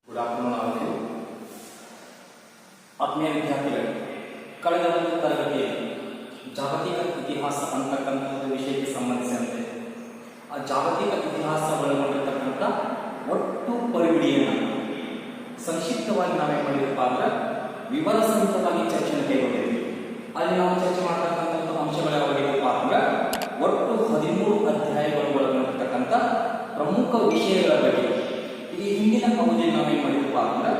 Good afternoon ಅವರಿಗೆ ಆತ್ಮೀಯ ವಿದ್ಯಾರ್ಥಿಗಳು, ಕಳೆದ ಒಂದು ತರಗತಿಯಲ್ಲಿ ಜಾಗತಿಕ ಇತಿಹಾಸ ಅಂತಕ್ಕಂಥ ಒಂದು ವಿಷಯಕ್ಕೆ ಸಂಬಂಧಿಸಿದಂತೆ ಆ ಜಾಗತಿಕ ಇತಿಹಾಸ ಒಳಗೊಂಡಿರ್ತಕ್ಕಂಥ ಒಟ್ಟು ಪರಿವಿಡಿಯನ್ನು ಸಂಕ್ಷಿಪ್ತವಾಗಿ ನಾವೇನು ಮಾಡಿದಪ್ಪ ಅಂದ್ರೆ ವಿವರ ಸಹಿತವಾಗಿ ಚರ್ಚೆಯನ್ನು ಕೈಗೊಂಡಿದ್ವಿ. ಅಲ್ಲಿ ನಾವು ಚರ್ಚೆ ಮಾಡ್ತಕ್ಕಂಥ ಅಂಶಗಳು ಯಾವಾಗಿದೆಯಪ್ಪ ಅಂದ್ರೆ ಒಟ್ಟು 13 ಅಧ್ಯಾಯಗಳು ಒಳಗೊಂಡಿರ್ತಕ್ಕಂಥ ಪ್ರಮುಖ ವಿಷಯಗಳ ಬಗ್ಗೆ ಈ ಹಿಂದಿನ ಅವಧಿಯಲ್ಲಿ ನಾವೇನು ಮಾಡಿದಪ್ಪ ಅಂದ್ರೆ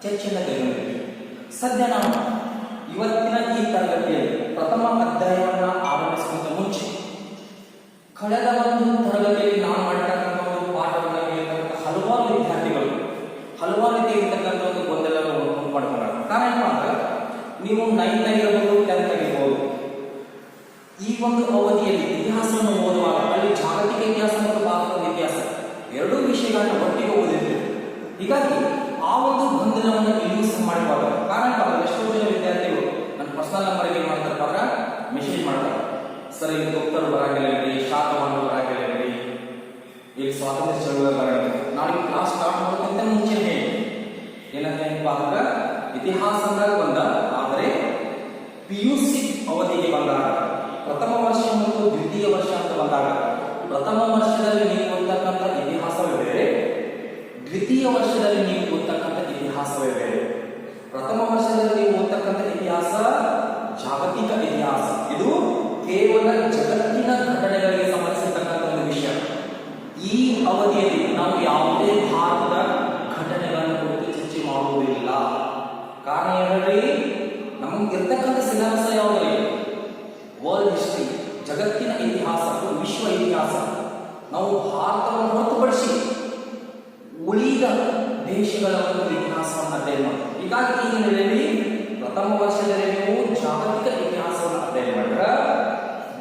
ಚರ್ಚೆಯನ್ನು ಕೈಗೊಂಡಿದ್ವಿ. ಸದ್ಯ ನಾವು ಇವತ್ತಿನ ಈ ತರಗತಿಯಲ್ಲಿ ಪ್ರಥಮ ಅಧ್ಯಾಯವನ್ನು ಆರಂಭಿಸುವಂತ ಮುಂಚೆ ಕಳೆದ ಒಂದು ತರಗತಿಯಲ್ಲಿ ನಾವು ಮಾಡಿರ್ತಕ್ಕಂಥ ಒಂದು ಪಾಠವನ್ನು ಕೇಳಿರ್ತಕ್ಕಂಥ ಹಲವಾರು ವಿದ್ಯಾರ್ಥಿಗಳು ಹಲವಾರು ರೀತಿ ಇರ್ತಕ್ಕಂಥ ಒಂದು ಗೊಂದಲವನ್ನು ಉಂಟು ಮಾಡ್ಕೊಂಡಾಗ ಕಾರಣ ಏನಪ್ಪ ಅಂದ್ರೆ ನೀವು 9th ಆಗಿರ್ಬೋದು 10th ಆಗಿರ್ಬೋದು ಈ ಒಂದು ಅವಧಿಯಲ್ಲಿ ಇತಿಹಾಸವನ್ನು ಓದುವಾಗ ಅಲ್ಲಿ ಜಾಗತಿಕ ಇತಿಹಾಸ ಮತ್ತು ಭಾರತದ ಇತಿಹಾಸ ಎರಡೂ ವಿಷಯಗಳನ್ನ ಒಟ್ಟಿಗೆ ಓದಿದ್ದೇವೆ. ಹೀಗಾಗಿ ಆ ಒಂದು ಗೊಂದಲವನ್ನು ಇಲ್ಲಿಯೂ ಸಹ ಮಾಡಿಕೊಳ್ಳೋದು. ಕಾರಣ ಎಷ್ಟೋ ಜನ ವಿದ್ಯಾರ್ಥಿಗಳು ನನ್ನ ಪರ್ಸನಲ್ ನಂಬರ್ಗೆ ಏನು ಮಾಡ್ತಾರಪ್ಪ ಅಂದ್ರೆ ಮೆಸೇಜ್ ಮಾಡ್ತಾರೆ, ಸರ್ ಇಲ್ಲಿ ಗುಪ್ತರು ಬರಾಗಿಲ್ಲ, ಶಾತವಾಹನರು ಬರಾಗಿಲ್ಲ, ಇಲ್ಲಿ ಸ್ವಾತಂತ್ರ್ಯ ಚಳುವಳಿ ಬರಾಗಿಲ್ಲ. ನಾವು ಈ ಕ್ಲಾಸ್ ಸ್ಟಾರ್ಟ್ ಮಾಡೋದಕ್ಕಿಂತ ಮುಂಚೆ ಏನಂತ ಅಂದ್ರೆ ಇತಿಹಾಸ ಅಂದಾಗ ಬಂದ, ಆದರೆ PUC ಅವಧಿಗೆ ಬಂದಾಗ ಪ್ರಥಮ ವರ್ಷ ಮತ್ತು ದ್ವಿತೀಯ ವರ್ಷ ಅಂತ ಬಂದಾಗ ಪ್ರಥಮ ವರ್ಷದಲ್ಲಿ ನೀವು ಓದ್ತಕ್ಕಂಥ ಇತಿಹಾಸವೇ ಬೇರೆ, ದ್ವಿತೀಯ ವರ್ಷದಲ್ಲಿ ನೀವು ಓದ್ತಕ್ಕಂಥ ಇತಿಹಾಸವೇ ಬೇರೆ. ಪ್ರಥಮ ವರ್ಷದಲ್ಲಿ ನೀವು ಓದ್ತಕ್ಕಂಥ ಇತಿಹಾಸ ಜಾಗತಿಕ ಇತಿಹಾಸ, ಇದು ಕೇವಲ ಜಗತ್ತಿನ ಘಟನೆಗಳಿಗೆ ಸಂಬಂಧಿಸಿರ್ತಕ್ಕಂಥ ಒಂದು ವಿಷಯ. ಈ ಅವಧಿಯಲ್ಲಿ ನಾವು ಯಾವುದೇ ಭಾರತದ ಘಟನೆಗಳನ್ನು ಕುರಿತು ಚರ್ಚೆ ಮಾಡುವುದಿಲ್ಲ. ಕಾರಣ ಏನಂದ್ರೆ ನಮಗೆ ಇರ್ತಕ್ಕಂಥ ಸಿಲೆಬಸ್ ಯಾವುದೇ ವರ್ಲ್ಡ್ ಹಿಸ್ಟ್ರಿ, ಜಗತ್ತಿನ ಇತಿಹಾಸ, ವಿಶ್ವ ಇತಿಹಾಸ, ನಾವು ಭಾರತವನ್ನು ಹೊರತುಪಡಿಸಿ ಉಳಿದ ದೇಶಗಳ ಒಂದು ಇತಿಹಾಸವನ್ನು ಅಧ್ಯಯನ ಮಾಡಿ. ಹೀಗಾಗಿ ಈ ಹಿನ್ನೆಲೆಯಲ್ಲಿ ಪ್ರಥಮ ವರ್ಷದಲ್ಲಿ ನೀವು ಜಾಗತಿಕ ಇತಿಹಾಸವನ್ನು ಅಧ್ಯಯನ ಮಾಡಿದ್ರೆ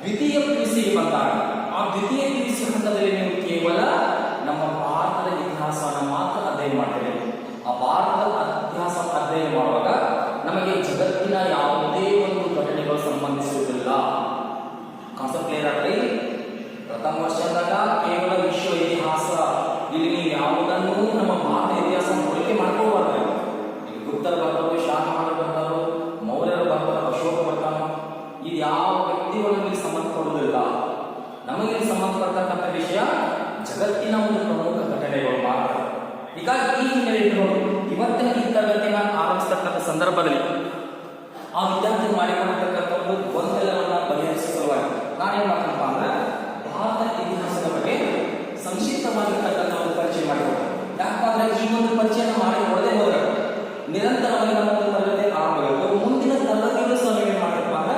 ದ್ವಿತೀಯ PUCಗೆ ಬಂದಾಗ ಆ ದ್ವಿತೀಯ PUC ಹಂತದಲ್ಲಿ ನೀವು ಕೇವಲ ನಮ್ಮ ಭಾರತದ ಇತಿಹಾಸವನ್ನು ಮಾತ್ರ ಅಧ್ಯಯನ ಮಾಡ್ತೀರಿ. ಆ ಭಾರತದ ಇತಿಹಾಸ ಅಧ್ಯಯನ ಮಾಡುವಾಗ ನಮಗೆ ಜಗತ್ತಿನ ಯಾವುದೇ ಒಂದು ಘಟನೆಗಳು ಸಂಬಂಧಿಸುವುದಿಲ್ಲ. ಕಾನ್ಸೆಪ್ಟ್ ಕ್ಲಿಯರ್ ಆಗಲಿ. ಪ್ರಥಮ ವರ್ಷದಾಗ ಕೇವಲ ವಿಶ್ವ ಇತಿಹಾಸ, ಇಲ್ಲಿ ನೀವು ಯಾವುದನ್ನು ನಮ್ಮ ಭಾರತ ಇತಿಹಾಸ ಹೋಲಿಕೆ ಮಾಡ್ಕೋಬಾರ್ದು. ಈಗ ಗುಪ್ತರು ಬರ್ತಾರೋ, ಶಾತವಾಹನರು ಬರ್ತಾರೋ, ಮೌರ್ಯರು ಬರ್ತಾರೋ, ಅಶೋಕ ಬರ್ತಾನೋ, ಇದು ಯಾವ ವ್ಯಕ್ತಿಗಳು ನಮಗೆ ಸಂಬಂಧಪಡುವುದಿಲ್ಲ. ನಮಗೆ ಸಂಬಂಧಪಟ್ಟಂತ ವಿಷಯ ಜಗತ್ತಿನ ಒಂದು ಪ್ರಮುಖ ಘಟನೆಗಳು ಮಾತ್ರ. ಹೀಗಾಗಿ ಈ ಹಿನ್ನೆಲೆಯಲ್ಲಿ ಇವತ್ತಿನ ಈ ತರಗತಿನ ಆರಂಭಿಸತಕ್ಕಂಥ ಸಂದರ್ಭದಲ್ಲಿ ಆ ವಿದ್ಯಾರ್ಥಿ ಮಾಡಿಕೊಂಡಿರ್ತಕ್ಕಂಥ ಒಂದು ಗೊಂದಲವನ್ನು ಬಗೆಹರಿಸುವ ಸಲುವಾಗಿ ನಾನೇನ್ ಮಾಡ್ತೇನಪ್ಪ ಅಂದ್ರೆ ಭಾರತ ಇತಿಹಾಸದ ಬಗ್ಗೆ ಸಂಕ್ಷಿಪ್ತವಾಗಿರ್ತಕ್ಕಂಥ ಒಂದು ಪರಿಚಯ ಮಾಡಿಕೊಡ್ತೇನೆ. ಯಾಕಂದ್ರೆ ಈ ಒಂದು ಪರಿಚಯನ ಮಾಡಿಕೊಡದೆ ಹೋದ್ರೆ ನಿರಂತರವಾಗಿ ನಮ್ಮ ಒಂದು ತರಗತಿ ಆರಂಭವಾಗುತ್ತೆ. ಮುಂದಿನ ತರಗತಿಗಳು ಸಹ ಏನ್ ಮಾಡಬೇಕು ಅಂದ್ರೆ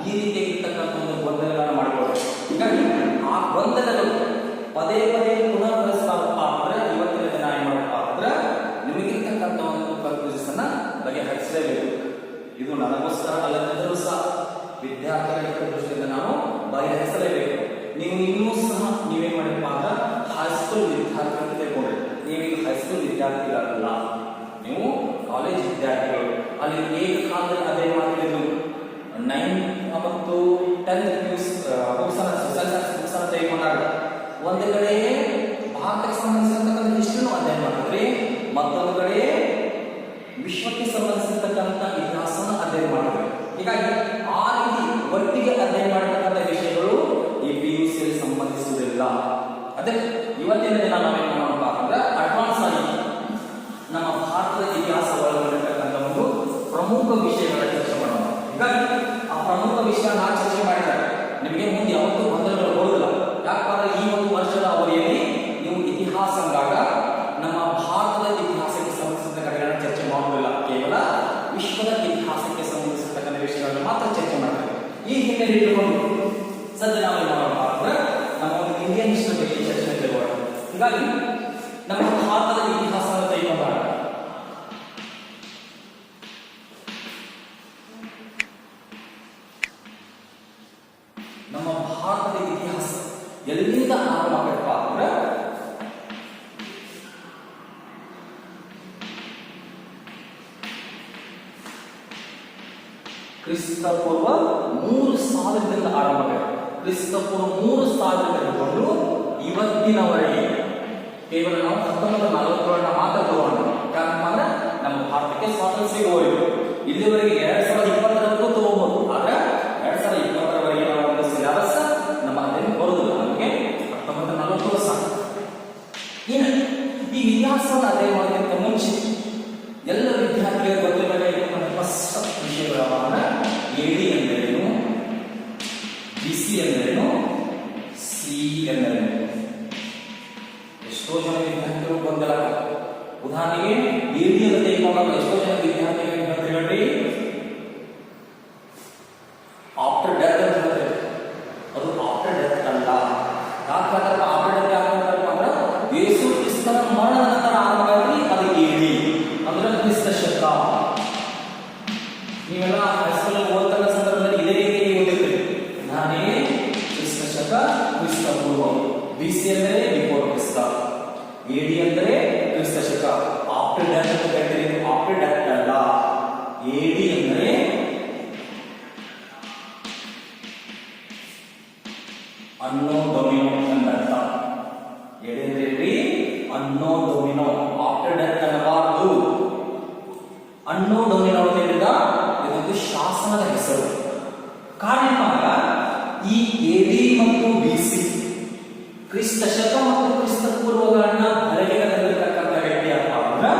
ಈ ರೀತಿಯಾಗಿರ್ತಕ್ಕಂಥ ಒಂದು ಗೊಂದಲಗಳನ್ನು ಮಾಡಿಕೊಡ್ಬೇಕು. ಹೀಗಾಗಿ ಆ ಗೊಂದಲಗಳು ಪದೇ ಪದೇ ಪುನಃ ಬಳಸ್ತಾರಪ್ಪ ಅಂದ್ರೆ ಇವತ್ತಿನ ದಿನ ಏನ್ ಮಾಡಪ್ಪ ಅಂದ್ರೆ ನಿಮಗಿರ್ತಕ್ಕಂಥ ಒಂದು ಕನ್ಫ್ಯೂಷನ್ಸ್ ಅನ್ನ ಬಗೆಹರಿಸಲೇಬೇಕು. ಇದು ನನಗೋಸ್ಕರ ಅಲ್ಲದಿದ್ದರೂ ಸಹ ವಿದ್ಯಾರ್ಥಿಗಳ ದೃಷ್ಟಿಯಿಂದ ನಾವು ಬಗೆಹರಿಸಲೇಬೇಕು. ನೀವು ಇನ್ನೂ ಸಹ ನೀವೇನ್ ಮಾಡಪ್ಪ ಅಂದ್ರೆ ಹೈಸ್ಕೂಲ್ ವಿದ್ಯಾರ್ಥಿ ಅಂತ ತಿಳ್ಕೊಂಡ್ರಿ. ನೀವೀಗ ಹೈಸ್ಕೂಲ್ ವಿದ್ಯಾರ್ಥಿಗಳಲ್ಲ, ನೀವು ಕಾಲೇಜ್ ವಿದ್ಯಾರ್ಥಿಗಳು. ಅಲ್ಲಿ ಏಕಕಾಲದಲ್ಲಿ ಅದೇ ಮಾಡ್ತಿದ್ರು 9th ಮತ್ತು 10th ಬುಕ್ಸ್ ಅನ್ನ ತೆಗೆದುಕೊಂಡಾಗ ಒಂದು ಕಡೆ ಭಾರತಕ್ಕೆ ಸಂಬಂಧಿಸಿರ್ತಕ್ಕಂಥ ಹಿಸ್ಟ್ರಿನೂ ಅಧ್ಯಯನ ಮಾಡಿದ್ರಿ, ಮತ್ತೊಂದು ಕಡೆ ವಿಶ್ವಕ್ಕೆ ಸಂಬಂಧಿಸಿರ್ತಕ್ಕಂಥ ಇತಿಹಾಸನ ಅಧ್ಯಯನ ಮಾಡಿದ್ರಿ. ಹೀಗಾಗಿ ಆ ರೀತಿ ಒಟ್ಟಿಗೆ ಅಧ್ಯಯನ ಮಾಡತಕ್ಕಂಥ ವಿಷಯಗಳು ಈ PUCಯಲ್ಲಿ ಸಂಬಂಧಿಸುವುದಿಲ್ಲ. ಅದಕ್ಕೆ ಇವತ್ತಿನ ದಿನ ನಾವೇನು ಮಾಡೋಣ ಅಂದ್ರೆ ಅಡ್ವಾನ್ಸ್ ಆಗಿ ನಮ್ಮ ಭಾರತದ ಇತಿಹಾಸ ಒಳಗೊಂಡಿರ್ತಕ್ಕಂಥ ಒಂದು ಪ್ರಮುಖ ವಿಷಯಗಳ ಚರ್ಚೆ ಮಾಡೋಣ. ಹೀಗಾಗಿ ಆ ಪ್ರಮುಖ ವಿಷಯ ನಾನು ಚರ್ಚೆ ಮಾಡಿದಾಗ ನಿಮಗೆ ಮುಂದೆ ಯಾವತ್ತೂ ಗೊಂದಲಗಳು ಬರುವುದಿಲ್ಲ. ಯಾಕಂದ್ರೆ ಈ ಒಂದು ವರ್ಷದ ಅವಧಿಯಲ್ಲಿ ನೀವು ಇತಿಹಾಸ ಅಂದಾಗ ನಮ್ಮ ಭಾರತದ ಇತಿಹಾಸಕ್ಕೆ ಸಂಬಂಧಿಸಿದ ಕಡೆಗಳನ್ನು ಚರ್ಚೆ ಮಾಡುವುದಿಲ್ಲ, ಕೇವಲ ವಿಶ್ವದ ಇತಿಹಾಸಕ್ಕೆ ಸಂಬಂಧಿಸಿರ್ತಕ್ಕಂಥ ವಿಷಯಗಳನ್ನು ಮಾತ್ರ ಚರ್ಚೆ ಮಾಡ್ತೇವೆ. ಈ ಹಿನ್ನೆಲೆ ಇಟ್ಟುಕೊಂಡು ಸದ್ಯ ನಾವು ಮಾಡೋಣ ಅಂದ್ರೆ ನಮ್ಮ ಒಂದು ಇಂಡಿಯನ್ ಹಿಸ್ಟರಿ ಬಗ್ಗೆ ಚರ್ಚೆ ತೆಗೆದುಕೊಳ್ಳೋಣ. ಹೀಗಾಗಿ ನಮ್ಮ ಭಾರತದ ಇತಿಹಾಸವನ್ನು ತೆಗೆದುಕೊಂಡಾಗ ನಮ್ಮ ಭಾರತದ ಇತಿಹಾಸ ಎಲ್ಲಿಂದ ಆರಂಭ ಆಗಬೇಕಪ್ಪ ಅಂದ್ರೆ ಕ್ರಿಸ್ತಪೂರ್ವ 3000ರಿಂದ ಆರಂಭ ಆಗಬೇಕು. ಕ್ರಿಸ್ತಪೂರ್ವ 3000 ಹಿಡಿದುಕೊಂಡು ಇವತ್ತಿನವರೆಗೆ ಕೇವಲ ನಾವು 1947 ಮಾತ್ರ ತಗೊಂಡು, ಯಾಕಂದ್ರೆ ನಮ್ಮ ಭಾರತಕ್ಕೆ ಸ್ವಾತಂತ್ರ್ಯ ಸಿಗುವವರೆಗೂ ಇಲ್ಲಿವರೆಗೆ 2020 ತಗೋಬಹುದು. ಆದ್ರೆ 2020 ನಾವು ಒಂದು ಸಿಲೆಬಸ್ ನಮ್ಮ ಅದೇನು ಬರುದಿಲ್ಲ, ನಮಗೆ 1940 ಸಾಕು. ಏನು ಈ ಇತಿಹಾಸವನ್ನು ಅಧ್ಯಯನ ಮಾಡೋದಕ್ಕಿಂತ ಮುಂಚೆ ಎಲ್ಲ ವಿದ್ಯಾರ್ಥಿಗಳು ಗೊತ್ತಿರಬೇಕಾಗಿರುವ ಫಸ್ಟ್ ವಿಷಯಗಳಾದ ಎಡಿ ಎಂದರೇನು, ಬಿಸಿ ಎಂದರೇನು, ಸಿ ಎಂದರೇನು. ಎಷ್ಟೋ ಜನ ವಿದ್ಯಾರ್ಥಿಗಳು ಗೊಂದಲ. ಉದಾಹರಣೆಗೆ ಎಡಿ ಅಂತ ತೆಗೆದುಕೊಂಡಾಗ ಎಷ್ಟೋ ಜನ ವಿದ್ಯಾರ್ಥಿಗಳು ಹೇಳ್ರಿ ಆಫ್ಟರ್ ಡೆತ್ ಅಂತ ಹೇಳ್ತಾರೆ. ಅದು ಆಫ್ಟರ್ ಡೆತ್ ಅಲ್ಲ. ಯಾಕಂದ್ರೆ ಆಫ್ಟರ್ ಡೆತ್ ಯಾಕಂದ್ರೆ ಯೇಸು ಕ್ರಿಸ್ತನ ಮರಣದ ನಂತರ ಆರಂಭವಾಗಿ ಅದು ಎಡಿ ಅಂದ್ರೆ ಕ್ರಿಸ್ತ ಶಕ. ನೀವೆಲ್ಲ ಹೈಸ್ಕೂಲ್ ಓದ್ತಕ್ಕ ಸಂದರ್ಭದಲ್ಲಿ ಇದೇ ರೀತಿ ಓದಿದ್ರಿ. ನಾನೇ ಕ್ರಿಸ್ತ ಶಕ, ಕ್ರಿಸ್ತ ಪೂರ್ವ. ಬಿಸಿ ಅಂದರೆ ಬಿಫೋರ್ ಕ್ರಿಸ್ತ, ಎಡಿ ಅಂದರೆ ಕ್ರಿಸ್ತ ಶಕ. ಆಫ್ಟರ್ ಡೆತ್ ಅಂತ ಹೇಳ್ತೀರಿ, ಆಫ್ಟರ್ ಡೆತ್ ಅಲ್ಲ. ಎಡಿ ಅಂದರೆ ಅನ್ನೋ ಡೊಮಿನೋ ಎಂದರ್ಥ. ಎಡಿ ಅಂದ್ರೆ ಅನ್ನೋ ಡೊಮಿನೋ, ಆಫ್ಟರ್ ಡೆತ್ ಅನ್ನಬಾರದು. ಅನ್ನೋ ಡೊಮಿನೋ ಹೇಳಿದ ಇದೊಂದು ಶಾಸನದ ಹೆಸರು. ಕಾರಣ ಈ ಎಡಿ ಮತ್ತು ಬಿಸಿ ಕ್ರಿಸ್ತ ಶಕ ಮತ್ತು ಕ್ರಿಸ್ತ ಪೂರ್ವಗಳನ್ನ ಬರೆಯಲಿರತಕ್ಕಂಥ ವ್ಯಕ್ತಿ ಅಂತ ಅಂದ್ರೆ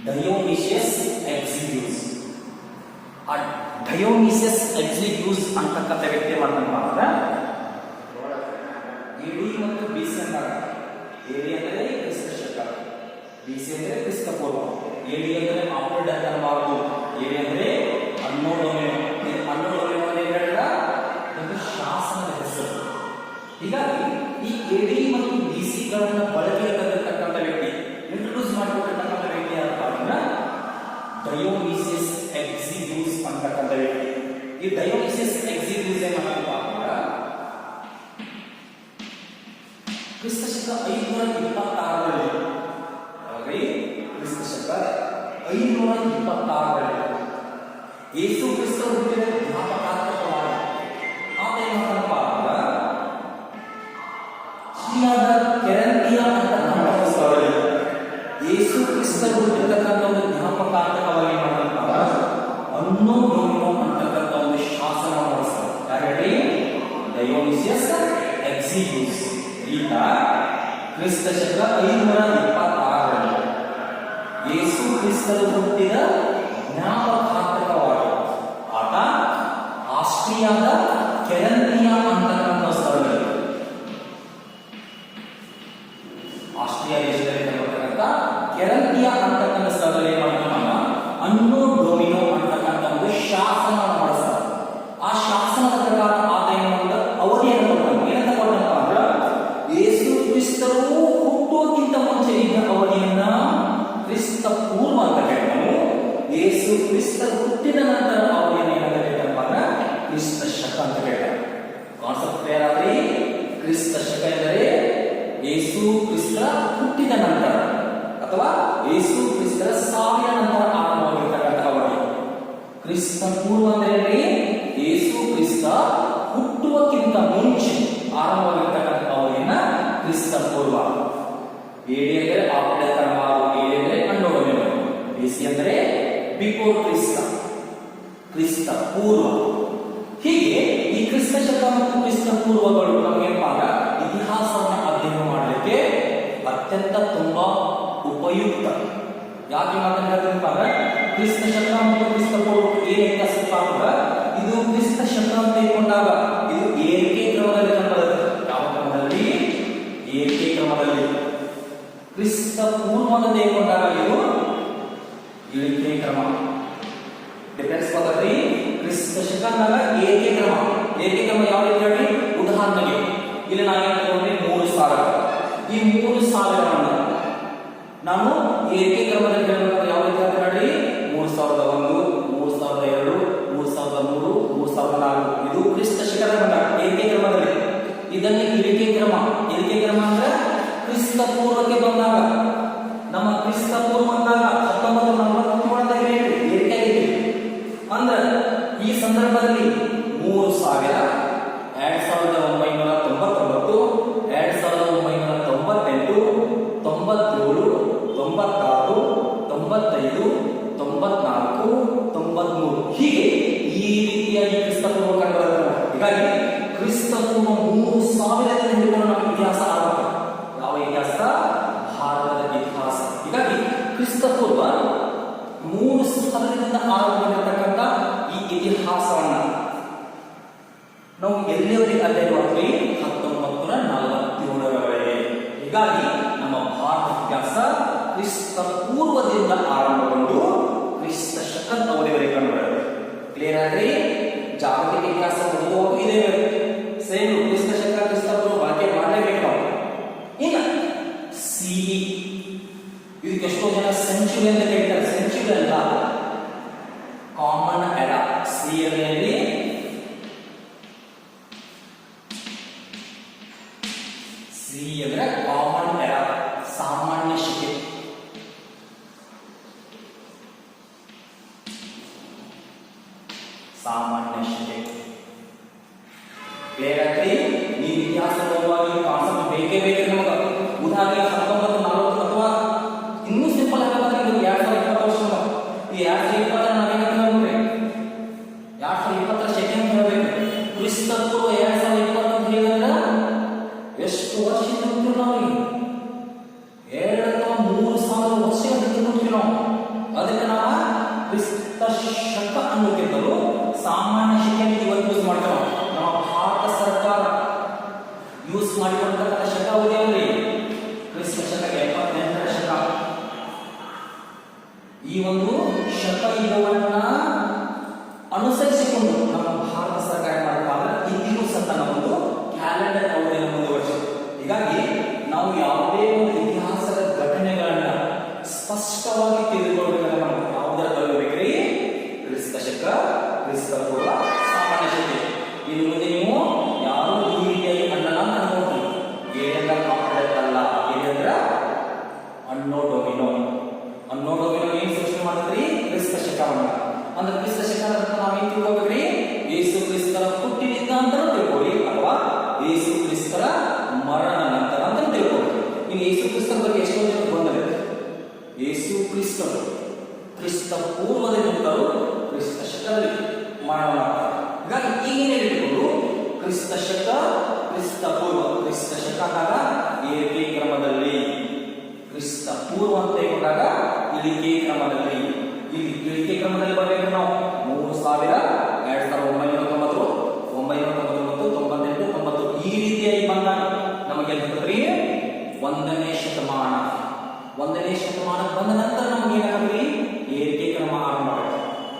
ಡಯೋನಿಸಿಯಸ್ ಎಕ್ಸಿಗ್ಯೂಸ್. ಆ ಡಯೋನಿಸಿಯಸ್ ಎಕ್ಸಿಗ್ಯೂಸ್ ಅಂತಕ್ಕಂಥ ವ್ಯಕ್ತಿ ಮಾಡ್ತಾನಪ್ಪ ಅಂದ್ರೆ ಎಡಿ ಮತ್ತು ಬಿಸಿ ಅಂದಾಗ ಎಡಿ ಅಂದರೆ ಕ್ರಿಸ್ತ ಶಕ, ಬಿಸಿ ಅಂದರೆ ಕ್ರಿಸ್ತ ಪೂರ್ವ. ಎಡಿ ಅಂದರೆ ಆಫ್ಟರ್ ಡೆತ್ ಅನ್ನಬಾರದು. ಎಡಿ ಅಂದರೆ ಅನ್ನೋ ಡೊಮಿನೋ. ಅನ್ನೋ ಡೊಮಿನೋ ಹೇಳಿದ ಒಂದು ಶಾಸನದ ಹೆಸರು. ಹೀಗಾಗಿ ಈ ಎಡಿ ಮತ್ತು ಬಿಸಿಗಳನ್ನು ಬಳಕೆಗೆ ತಂದಿರತಕ್ಕಂಥ ವ್ಯಕ್ತಿ, ಇಂಟ್ರೊಡ್ಯೂಸ್ ಮಾಡಿಕೊಟ್ಟಿರ್ತಕ್ಕಂಥ ವ್ಯಕ್ತಿ ಯಾರಪ್ಪ ಅಂದ್ರೆ ಡಯೋನಿಸಿಯಸ್ ಎಕ್ಸಿಗ್ಯೂಸ್ ಅಂತಕ್ಕಂಥ ವ್ಯಕ್ತಿ. ಈ ಡಯೋನಿಸಿಯಸ್ ಎಕ್ಸಿಗ್ಯೂಸ್ ಏನಪ್ಪ ಅಂದ್ರೆ ಕ್ರಿಸ್ತ ಶಕ 526ರಲ್ಲಿ, ಕ್ರಿಸ್ತ ಶಕ 526ರಲ್ಲಿ ಯೇಸು ಕ್ರಿಸ್ತ ಹುಟ್ಟಿದ ಜ್ಞಾಪಕಾರ್ಥಕವಾಗಿ ಆತ ಏನು ಮಾಡ್ತಾನಪ್ಪ ಅಂದ್ರೆ ಕೆರಂತಿಯ ಅಂತಕ್ಕಂಥ ಸ್ಥಳದಲ್ಲಿ ಯೇಸು ಕ್ರಿಸ್ತ ಹುಟ್ಟಿರ್ತಕ್ಕಂಥ ಒಂದು ಜ್ಞಾಪಕಾರ್ಥಕವಾಗಿ ಮಾಡ್ತಾನಪ್ಪ ಅನ್ನೋ ಡೊಮಿನೋ ಅಂತಕ್ಕಂಥ ಒಂದು ಶಾಸನವನ್ನು ಮಾಡಿಸ್ತಾರೆ. ಯಾರು ಹೇಳಿ? ಡಯೋನಿಸಿಯಸ್ ಎಕ್ಸಿಗ್ಯೂಸ್. ಈತ ಕ್ರಿಸ್ತ ಶಕ 526ರಲ್ಲಿ ಯೇಸು ಕ್ರಿಸ್ತರು ಹುಟ್ಟಿದ ಜ್ಞಾಪಕಾರ್ಥಕವಾಗಿ ಆತ ಆಸ್ಟ್ರಿಯಾದ ಕೆರಂತಿಯ ಅಂತಕ್ಕಂಥ ಸ್ಥಳದಲ್ಲಿ, ಆಸ್ಟ್ರಿಯಾ ದೇಶದಲ್ಲಿ ಬರ್ತಕ್ಕಂಥ ಕೆರಂತಿಯ ಅಂತಕ್ಕಂಥ ಸ್ಥಳದಲ್ಲಿ ಏನ್ ಮಾಡ್ತಾನ ಅನ್ನೋ ಡೊಮಿನೋ ಅಂತಕ್ಕಂಥ ಒಂದು ಶಾಸನವನ್ನು ಮಾಡಿಸ್ತಾರೆ. ಆ ಶಾಸನದ ಪ್ರಕಾರ ಆತ ಏನು ಮಾಡಿದ ಅವಧಿಯನ್ನು ಕೊಡ್ತಾನೆ. ಏನಂತ ಕೊಡ್ತಾನಪ್ಪ ಅಂದ್ರೆ ಯೇಸು ಕ್ರಿಸ್ತರು ಹುಟ್ಟುವಕ್ಕಿಂತ ಮುಂಚೆ ಇದ್ದ ಅವಧಿಯನ್ನ ಕ್ರಿಸ್ತ ಪೂರ್ವ ಅಂತ ಹೇಳ್ತಾನು. ಯೇಸು ಕ್ರಿಸ್ತರು ಹುಟ್ಟಿದ ನಂತರ ಅವಧಿಯನ್ನು ಏನಂತ ಹೇಳ್ತಾನಪ್ಪ ಅಂದ್ರೆ ಕ್ರಿಸ್ತ ಶಕ ಅಂತ ಹೇಳ್ತಾನೆ. ಕಾನ್ಸೆಪ್ಟ್ ಯಾರಾದ್ರಿ? ಕ್ರಿಸ್ತ ಶಕ ಎಂದರೆ ಯೇಸು ಕ್ರಿಸ್ತ ಹುಟ್ಟಿದ ನಂತರ ಅಥವಾ ಯೇಸು ಕ್ರಿಸ್ತರ ಸಾವಿನ ನಂತರ ಆರಂಭವಾಗಿರ್ತಕ್ಕಂಥ ಅವಧಿ. ಕ್ರಿಸ್ತ ಪೂರ್ವ ಅಂದರೆ ಯೇಸು ಕ್ರಿಸ್ತ ಹುಟ್ಟುವಕ್ಕಿಂತ ಮುಂಚೆ ಆರಂಭವಾಗಿರ್ತಕ್ಕಂಥ ಅವಧಿಯನ್ನ ಕ್ರಿಸ್ತ ಪೂರ್ವ. ಎಡಿ ಅಂದರೆ ಆಫ್ಟರ್ ಡೆತ್ ಅನ್ನಬಾರದು. ಎಡಿ ಅಂದರೆ ಅನ್ನೋ ಡೊಮಿನೋ. ಬಿಸಿ ಅಂದರೆ ಬಿಫೋರ್ ಕ್ರಿಸ್ತ, ಕ್ರಿಸ್ತ ಪೂರ್ವ. ಹೀಗೆ ಈ ಕ್ರಿಸ್ತ ಶಕ ಮತ್ತು ಕ್ರಿಸ್ತ ಪೂರ್ವಗಳು ನಮಗೇನಪ್ಪ ಇತಿಹಾಸವನ್ನು ಅಧ್ಯಯನ ಮಾಡಲಿಕ್ಕೆ ಅತ್ಯಂತ ತುಂಬಾ ಉಪಯುಕ್ತ. ಯಾಕೆ ಮಾತನ್ನು ಹೇಳ್ತೀನಪ್ಪ ಅಂದ್ರೆ ಕ್ರಿಸ್ತ ಶಕ ಮತ್ತು ಕ್ರಿಸ್ತ ಪೂರ್ವ ಏನು ವ್ಯತ್ಯಾಸಪ್ಪ ಅಂದ್ರೆ ಇದು ಕ್ರಿಸ್ತ ಶಕ ಅಂತ ತೆಗೆದುಕೊಂಡಾಗ ಇದು ಏರಿಕೆ ಕ್ರಮದಲ್ಲಿ ಕಂಡುಬರುತ್ತೆ. ಯಾವ ಕ್ರಮದಲ್ಲಿ? ಏರಿಕೆ ಕ್ರಮದಲ್ಲಿ. ಕ್ರಿಸ್ತ ಪೂರ್ವದ ತೆಗೆದುಕೊಂಡಾಗ ಇದು ಇಳಿಕೆ ಕ್ರಮ. ಡಿಫರೆನ್ಸ್ ಗೊತ್ತ್ರಿ? ಕ್ರಿಸ್ತ ಶಕನಾಗ ಏರಿಕೆ ಕ್ರಮ. ಏರಿಕೆ ಕ್ರಮ ಯಾವ ರೀತಿ ಹೇಳಿ? ಉದಾಹರಣೆಗೆ ಇಲ್ಲಿ ನಾನು ಹೇಳ್ತೇನೆ 3,000. ಈ 3,000 ನಾನು ಏರಿಕೆ ಕ್ರಮದಲ್ಲಿ ಹೇಳಬೇಕಾದ್ರೆ ಯಾವ ರೀತಿ ಅಂತ ಹೇಳಿ 3,001, 3,002, 3,003, 3,004 ಇದು ಕ್ರಿಸ್ತ ಶಕದ ಏರಿಕೆ ಕ್ರಮದಲ್ಲಿ. ಇದನ್ನು ಇಳಿಕೆ ಕ್ರಮ. ಇಳಿಕೆ ಕ್ರಮ ಅಂದ್ರೆ ಕ್ರಿಸ್ತ ಪೂರ್ವಕ್ಕೆ ಬಂದಾಗ ಅಂದ್ರೆ ಈ ಸಂದರ್ಭದಲ್ಲಿ 3000, 2999, 2998, 97, 96, 95, 94, 93 ಹೀಗೆ ಈ ರೀತಿಯಾಗಿ ಕ್ರಿಸ್ತಪೂರ್ವ ಕಂಡುಬರುತ್ತದೆ. ಹೀಗಾಗಿ ಕ್ರಿಸ್ತಪೂರ್ವ 3000 ಹಿಡಿದುಕೊಂಡು ನಮ್ಮ ಇತಿಹಾಸ ಆರಂಭ. ಯಾವ ಇತಿಹಾಸ? ಭಾರತದ ಇತಿಹಾಸ. ಹೀಗಾಗಿ ಕ್ರಿಸ್ತಪೂರ್ವ 3000ರಿಂದ ಆರಂಭವಾಗಿರತಕ್ಕಂಥ ಈ ಇತಿಹಾಸವನ್ನ ನಾವು ಎಲ್ಲಿಯವರೆಗೆ ಅಧ್ಯಯನ ಮಾಡ್ತೀವಿ? 1947ರವರೆಗೆ. ಹೀಗಾಗಿ ನಮ್ಮ ಭಾರತ ಇತಿಹಾಸ ಕ್ರಿಸ್ತ ಪೂರ್ವದಿಂದ ಆರಂಭಗೊಂಡು ಕ್ರಿಸ್ತ ಶಕದ ಅವಧಿವರೆಗೆ ಕಂಡುಬರುತ್ತೆ. ಕ್ಲಿಯರ್ ಆದ್ರಿ? ಜಾಗತಿಕ ಇತಿಹಾಸ ಓದುವಾಗ ಇದೆ ಸೇಮ್ ಕ್ರಿಸ್ತ ಶಕ ಕ್ರಿಸ್ತ ಪೂರ್ವ ಬಳಕೆ ಮಾಡಲೇಬೇಕು ನಾವು. ಇನ್ನು ಸಿಇ ಇದಕ್ಕೆ ಎಷ್ಟೋ ಜನ ಸೆಂಚುರಿ ಅಂತ ಹೇಳ್ತಾರೆ. ಸೆಂಚುರಿ ಅಲ್ಲ, ಕಾಮನ್ ಎರಾ. ಸಿಯಲ್ಲಿ ಸಿ ಅಂದ್ರೆ ಕಾಮನ್ ಎರಾ, ಸಾಮಾನ್ಯ ಶಿಕೆ. ಸಾಮಾನ್ಯ ಶಿಕೆ ಕ್ಲಿಯರ್ ಆಗ್ತದೆ. ನೀವು ಇತಿಹಾಸ ಓದುವಾಗ ಈ ಕಾನ್ಸೆಪ್ಟ್ ಬೇಕೇ ಬೇಕು ನಮಗೆ. ಉದಾಹರಣೆಗೆ 1940 ಅಥವಾ ಇನ್ನೂ ಸಿಂಪಲ್ ಆಗಬೇಕಾದ್ರೆ 2020 ವರ್ಷ. ಈ 2020 ನಾವೇನಂತ ಹೇಳ್ತೀವಿ? 2020 ಸೆಕೆಂಡ್ ಹೇಳಬೇಕು. ಕ್ರಿಸ್ತ ಪೂರ್ವ 2020 ಅಂತ ಹೇಳಿದ್ರೆ ಎಷ್ಟು ವರ್ಷದಿಂದ ಹೋಗ್ತೀವಿ ನಾವು? 2 ಅಥವಾ 3000 ವರ್ಷದಿಂದ ಹೋಗ್ತೀವಿ ನಾವು. ಅದಕ್ಕೆ ನಾವು ಕ್ರಿಸ್ತ ಶಕ ಅನ್ನೋಕ್ಕಿಂತಲೂ ಸಾಮಾನ್ಯ ಶಿಕೆಯನ್ನು ಇವತ್ತು ಯೂಸ್ ಮಾಡ್ತೇವೆ. ನಮ್ಮ ಭಾರತ ಸರ್ಕಾರ ಯೂಸ್ ಮಾಡಿಕೊಂಡಂತಹ ಶಕಾವಧಿ ಅವಧಿ ಕ್ರಿಸ್ತ ಶಕ 78ರ ಶಕ. ಈ ಒಂದು ಶಕ ಯುಗವನ್ನ ಅನುಸರಿಸಿಕೊಂಡು ನಮ್ಮ ಭಾರತ ಸರ್ಕಾರ ಮಾಡಬೇಕಾದ್ರೆ ಇಂದಿಗೂ ಸಹ ಒಂದು ಕ್ಯಾಲೆಂಡರ್ ಅವಧಿಯನ್ನು ಮುಂದುವರಿಸಿದೆ. ಹೀಗಾಗಿ ನಾವು ಯಾವುದೇ ಒಂದು ಇತಿಹಾಸದ ಘಟನೆಗಳನ್ನ ಸ್ಪಷ್ಟವಾಗಿ ತಿಳಿದುಕೊಳ್ಳಬೇಕಾದ್ರೆ ನಾವು ಯಾವುದರ ಕಲಿಬೇಕ್ರಿ? ಕ್ರಿಸ್ತ ಶಕ, ಕ್ರಿಸ್ತ ಪೂರ್ವ, ಸಾಮಾನ್ಯ ಶಕೆ. ಇನ್ನು ಮುಂದೆ ನೀವು ಯಾರು ಈ ರೀತಿಯಾಗಿ ಅನ್ನಲ್ಲ ಅಂತ ಅನ್ಕೊಂಡ್ರಿ. ಏನೆಲ್ಲ ಕಾಂಪಿಟೆಂಟ್ ಅಲ್ಲ, ಏನಂದ್ರ ಅನ್ನೋ ಡೊಮಿನೋ. ಅನ್ನೋ ಡೊಮಿನೋ ಏನ್ ಸೃಷ್ಟಿ ಮಾಡಿದ್ರಿ? ಕ್ರಿಸ್ತ ಶಕವನ್ನ. ಅಂದ್ರೆ ಕ್ರಿಸ್ತ ಶಕ ಅಂತ ನಾವೇನ್ ತಿಳ್ಕೊಬೇಕ್ರಿ? ಯೇಸು ಕ್ರಿಸ್ತರ ಹುಟ್ಟಿನಿಂದ ಅಂತ ತಿಳ್ಕೊಳ್ಳಿ, ಅಥವಾ ಯೇಸು ಕ್ರಿಸ್ತರ ಮರಣ ನಂತರ ಅಂತ ತಿಳ್ಕೊಳ್ಳಿ. ಇನ್ನು ಯೇಸು ಕ್ರಿಸ್ತರ ಬಗ್ಗೆ ಎಷ್ಟೋ ಜನ ಬಂದರೆ ಯೇಸು ಕ್ರಿಸ್ತರು ಕ್ರಿಸ್ತ ಪೂರ್ವದಿಂದಲೂ ಕ್ರಿಸ್ತ ಶಕದಲ್ಲಿ ಮರಣ ಮಾಡ್ತಾರೆ. ಹೀಗಾಗಿ ಈಗಿನ ಇಟ್ಕೊಂಡು ಕ್ರಿಸ್ತ ಶಕ, ಕ್ರಿಸ್ತ ಪೂರ್ವ. ಕ್ರಿಸ್ತ ಶಕ ಆದಾಗ ಏರಿಕೆ ಕ್ರಮದಲ್ಲಿ, ಕ್ರಿಸ್ತ ಪೂರ್ವ ಅಂತ ತಗೊಂಡಾಗ ಇಳಿಕೆ ಕ್ರಮದಲ್ಲಿ. ಇಲ್ಲಿ ಇಳಿಕೆ ಕ್ರಮದಲ್ಲಿ ಬರಬೇಕು ನಾವು. 3000, 2990, 999, 98, 90 ಈ ರೀತಿಯಾಗಿ ಬಂದಾಗ ನಮಗೆ ಹೇಳ್ತೀವಿ 1ನೇ ಶತಮಾನ. 1ನೇ ಶತಮಾನ ಬಂದ ನಂತರ ನಮ್ಗೆ ಏನಾಗ್ತದೆ? ಏರಿಕೆ ಕ್ರಮ ಆರಂಭ ಆಗುತ್ತೆ.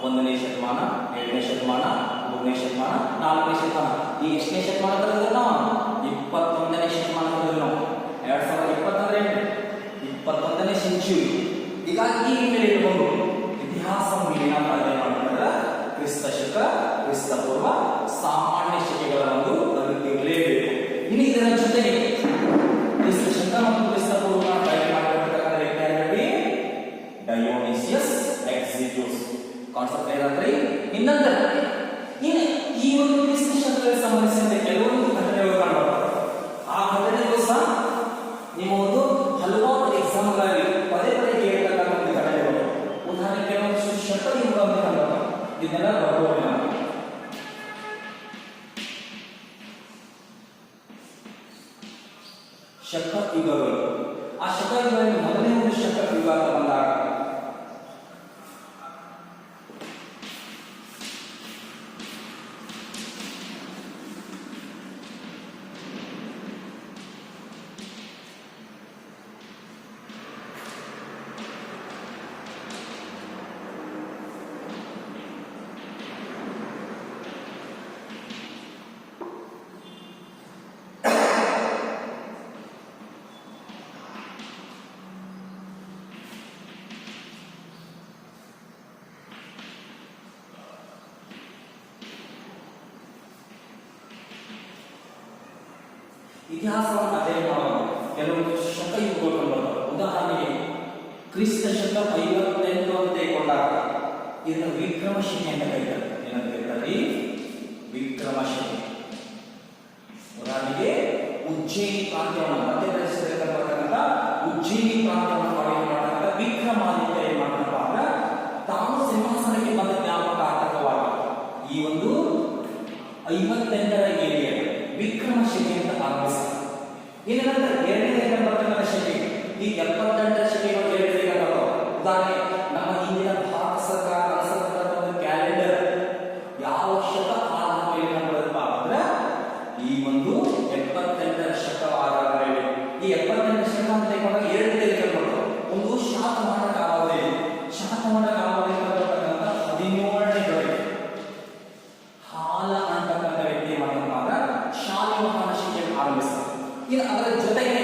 1ನೇ ಶತಮಾನ, 2ನೇ ಶತಮಾನ, 3ನೇ ಶತಮಾನ, 4ನೇ ಶತಮಾನ. ಈ ಎಷ್ಟನೇ ಶತಮಾನದಲ್ಲಿ ನಾವು? 21ನೇ ಶತಮಾನದಲ್ಲಿ ನಾವು. 2020 ಅಂದ್ರೆ 21ನೇ ಸೆಂಚುರಿ. ಹೀಗಾಗಿ ಈ ಮೇಲೆ ಇಟ್ಕೊಂಡು ಇತಿಹಾಸ ಏನಾದ್ರು ಅಧ್ಯಯನ ಮಾಡಿದ್ರೆ ಕ್ರಿಸ್ತ ಶಕ, ಕ್ರಿಸ್ತ ಪೂರ್ವ, ಸಾಮಾನ್ಯ ಶಕೆಗಳ ಒಂದು ಅರಿತಿರಲೇಬೇಕು. ಇನ್ನು ಇದರ ಜೊತೆಗೆ ಕ್ರಿಸ್ತ ಶಕ ಮತ್ತು ಕ್ರಿಸ್ತ ಪೂರ್ವ ಬಳಕೆ ಮಾಡಿರ್ತಕ್ಕಂಥ ವ್ಯಕ್ತಿ ಯಾರು? ಡಯೋನಿಸಿಯಸ್ ಎಕ್ಸಿಗ್ಯೂಸ್. ಕಾನ್ಸೆಪ್ಟ್ ಏನಂದ್ರೆ ಇನ್ನಂತರ ಇನ್ನು ಈ ಒಂದು ಕ್ರಿಸ್ತ ಶಕಗಳಿಗೆ ಸಂಬಂಧಿಸಿದ ಕೆಲವೊಂದು ಘಟನೆಗಳು ಕಂಡುಬರ್ತವೆ. ಆ ಘಟನೆಗಳು ಸಹ ನಿಮ್ಮ ಒಂದು ಹಲವಾರು ಎಕ್ಸಾಮ್ಗಳಲ್ಲಿ ಪದೇ ಪದೇ ಕೇಳತಕ್ಕಂಥ ಒಂದು ಘಟನೆಗಳು. ಉದಾಹರಣೆಗೆ ಕೆಲವೊಂದು ಶಕ ಯುಗ ಅಂತ ಕಂಡುಬರ್ತವೆ. ಇದನ್ನೆಲ್ಲ ಬರ್ಬೋದು ನಾವು. ಶಕ ಯುಗಗಳು. ಆ ಶಕ ಯುಗದಲ್ಲಿ ಮೊದಲನೇ ಒಂದು ಶಕ ಯುಗ ಅಂತ ಬಂದಾಗ ಇತಿಹಾಸವನ್ನು ಅಧ್ಯಯನ ಮಾಡುವ ಕೆಲವೊಂದು ಶಕ ಯುಗಗಳು ಕಂಡುಬರ್ತವೆ. ಉದಾಹರಣೆಗೆ ಕ್ರಿಸ್ತ ಶಕ 58 ಅಂತ ತೆಗೆದುಕೊಂಡಾಗ ಇದನ್ನು ವಿಕ್ರಮಶಕೆ ಅಂತ ಕರೀತಾರೆ. ಏನಂತ ಕರೀತಾರೆ? ವಿಕ್ರಮಶಕೆ. ಉದಾಹರಣೆಗೆ ಉಜ್ಜಯಿನಿ ಪ್ರಾಂತ್ಯವನ್ನು ಮಧ್ಯಪ್ರದೇಶದಲ್ಲಿ ಬರ್ತಕ್ಕಂಥ ಉಜ್ಜಯಿನಿ ಪ್ರಾಂತ್ಯವನ್ನು ಮಾಡತಕ್ಕಂಥ ವಿಕ್ರಮಾದಿತ್ಯ ಏನ್ ಮಾಡ್ತಾನಪ್ಪ ಅಂದ್ರೆ ತಾನು ಸಿಂಹಾಸನಕ್ಕೆ ಬಂದ ಜ್ಞಾಪಕಾರ್ಥಕವಾಗಿ ಈ ಒಂದು 58ರ ಏರಿಯಾ ವಿಕ್ರಮಶಕೆ ಅಂತ ಆರಂಭಿಸ್ತಾರೆ. ಇನ್ನು ನಂತರ ಎರಡನೇ ಬರ್ತಕ್ಕಂಥ ಶಕೆ, ಈ 78ರ ಶಕೆಗಳು ಎರಡನೇ ಉದಾಹರಣೆ ನಮ್ಮ ಹಿಂದಿನ ಭಾರತ ಸರ್ಕಾರ ಅನುಸರಿಸಿದ ಒಂದು ಕ್ಯಾಲೆಂಡರ್ ಯಾವ ಶಕ ಆಧಾರದ ಮೇಲೆ ಕಂಡುಬರುತ್ತಪ್ಪ ಅಂದ್ರೆ ಈ ಒಂದು 78ರ ಶಕ ಆಧಾರದ ಮೇಲೆ. ಈ 78ರ ಶಕ ಅಂತ ಇವಾಗ ಎರಡು ರೀತಿಯಲ್ಲಿ ಕಂಡುಬರ್ತವೆ. ಒಂದು ಶಾತವಾಹನ ಕಾಲಾವಧಿ, ಶಾತವಾಹನ ಕಾಲಾವಧಿ ಬರ್ತಕ್ಕಂಥ 17ನೇ ದೊರೆ ಹಾಲ ಅಂತಕ್ಕಂಥ ವ್ಯಕ್ತಿ ಮಾತ್ರ ಶಾಲಿವಾಹನ ಶಿಕೆಯನ್ನು ಆರಂಭಿಸ್ತಾರೆ. ಇನ್ನು ಅದರ ಜೊತೆಗೆ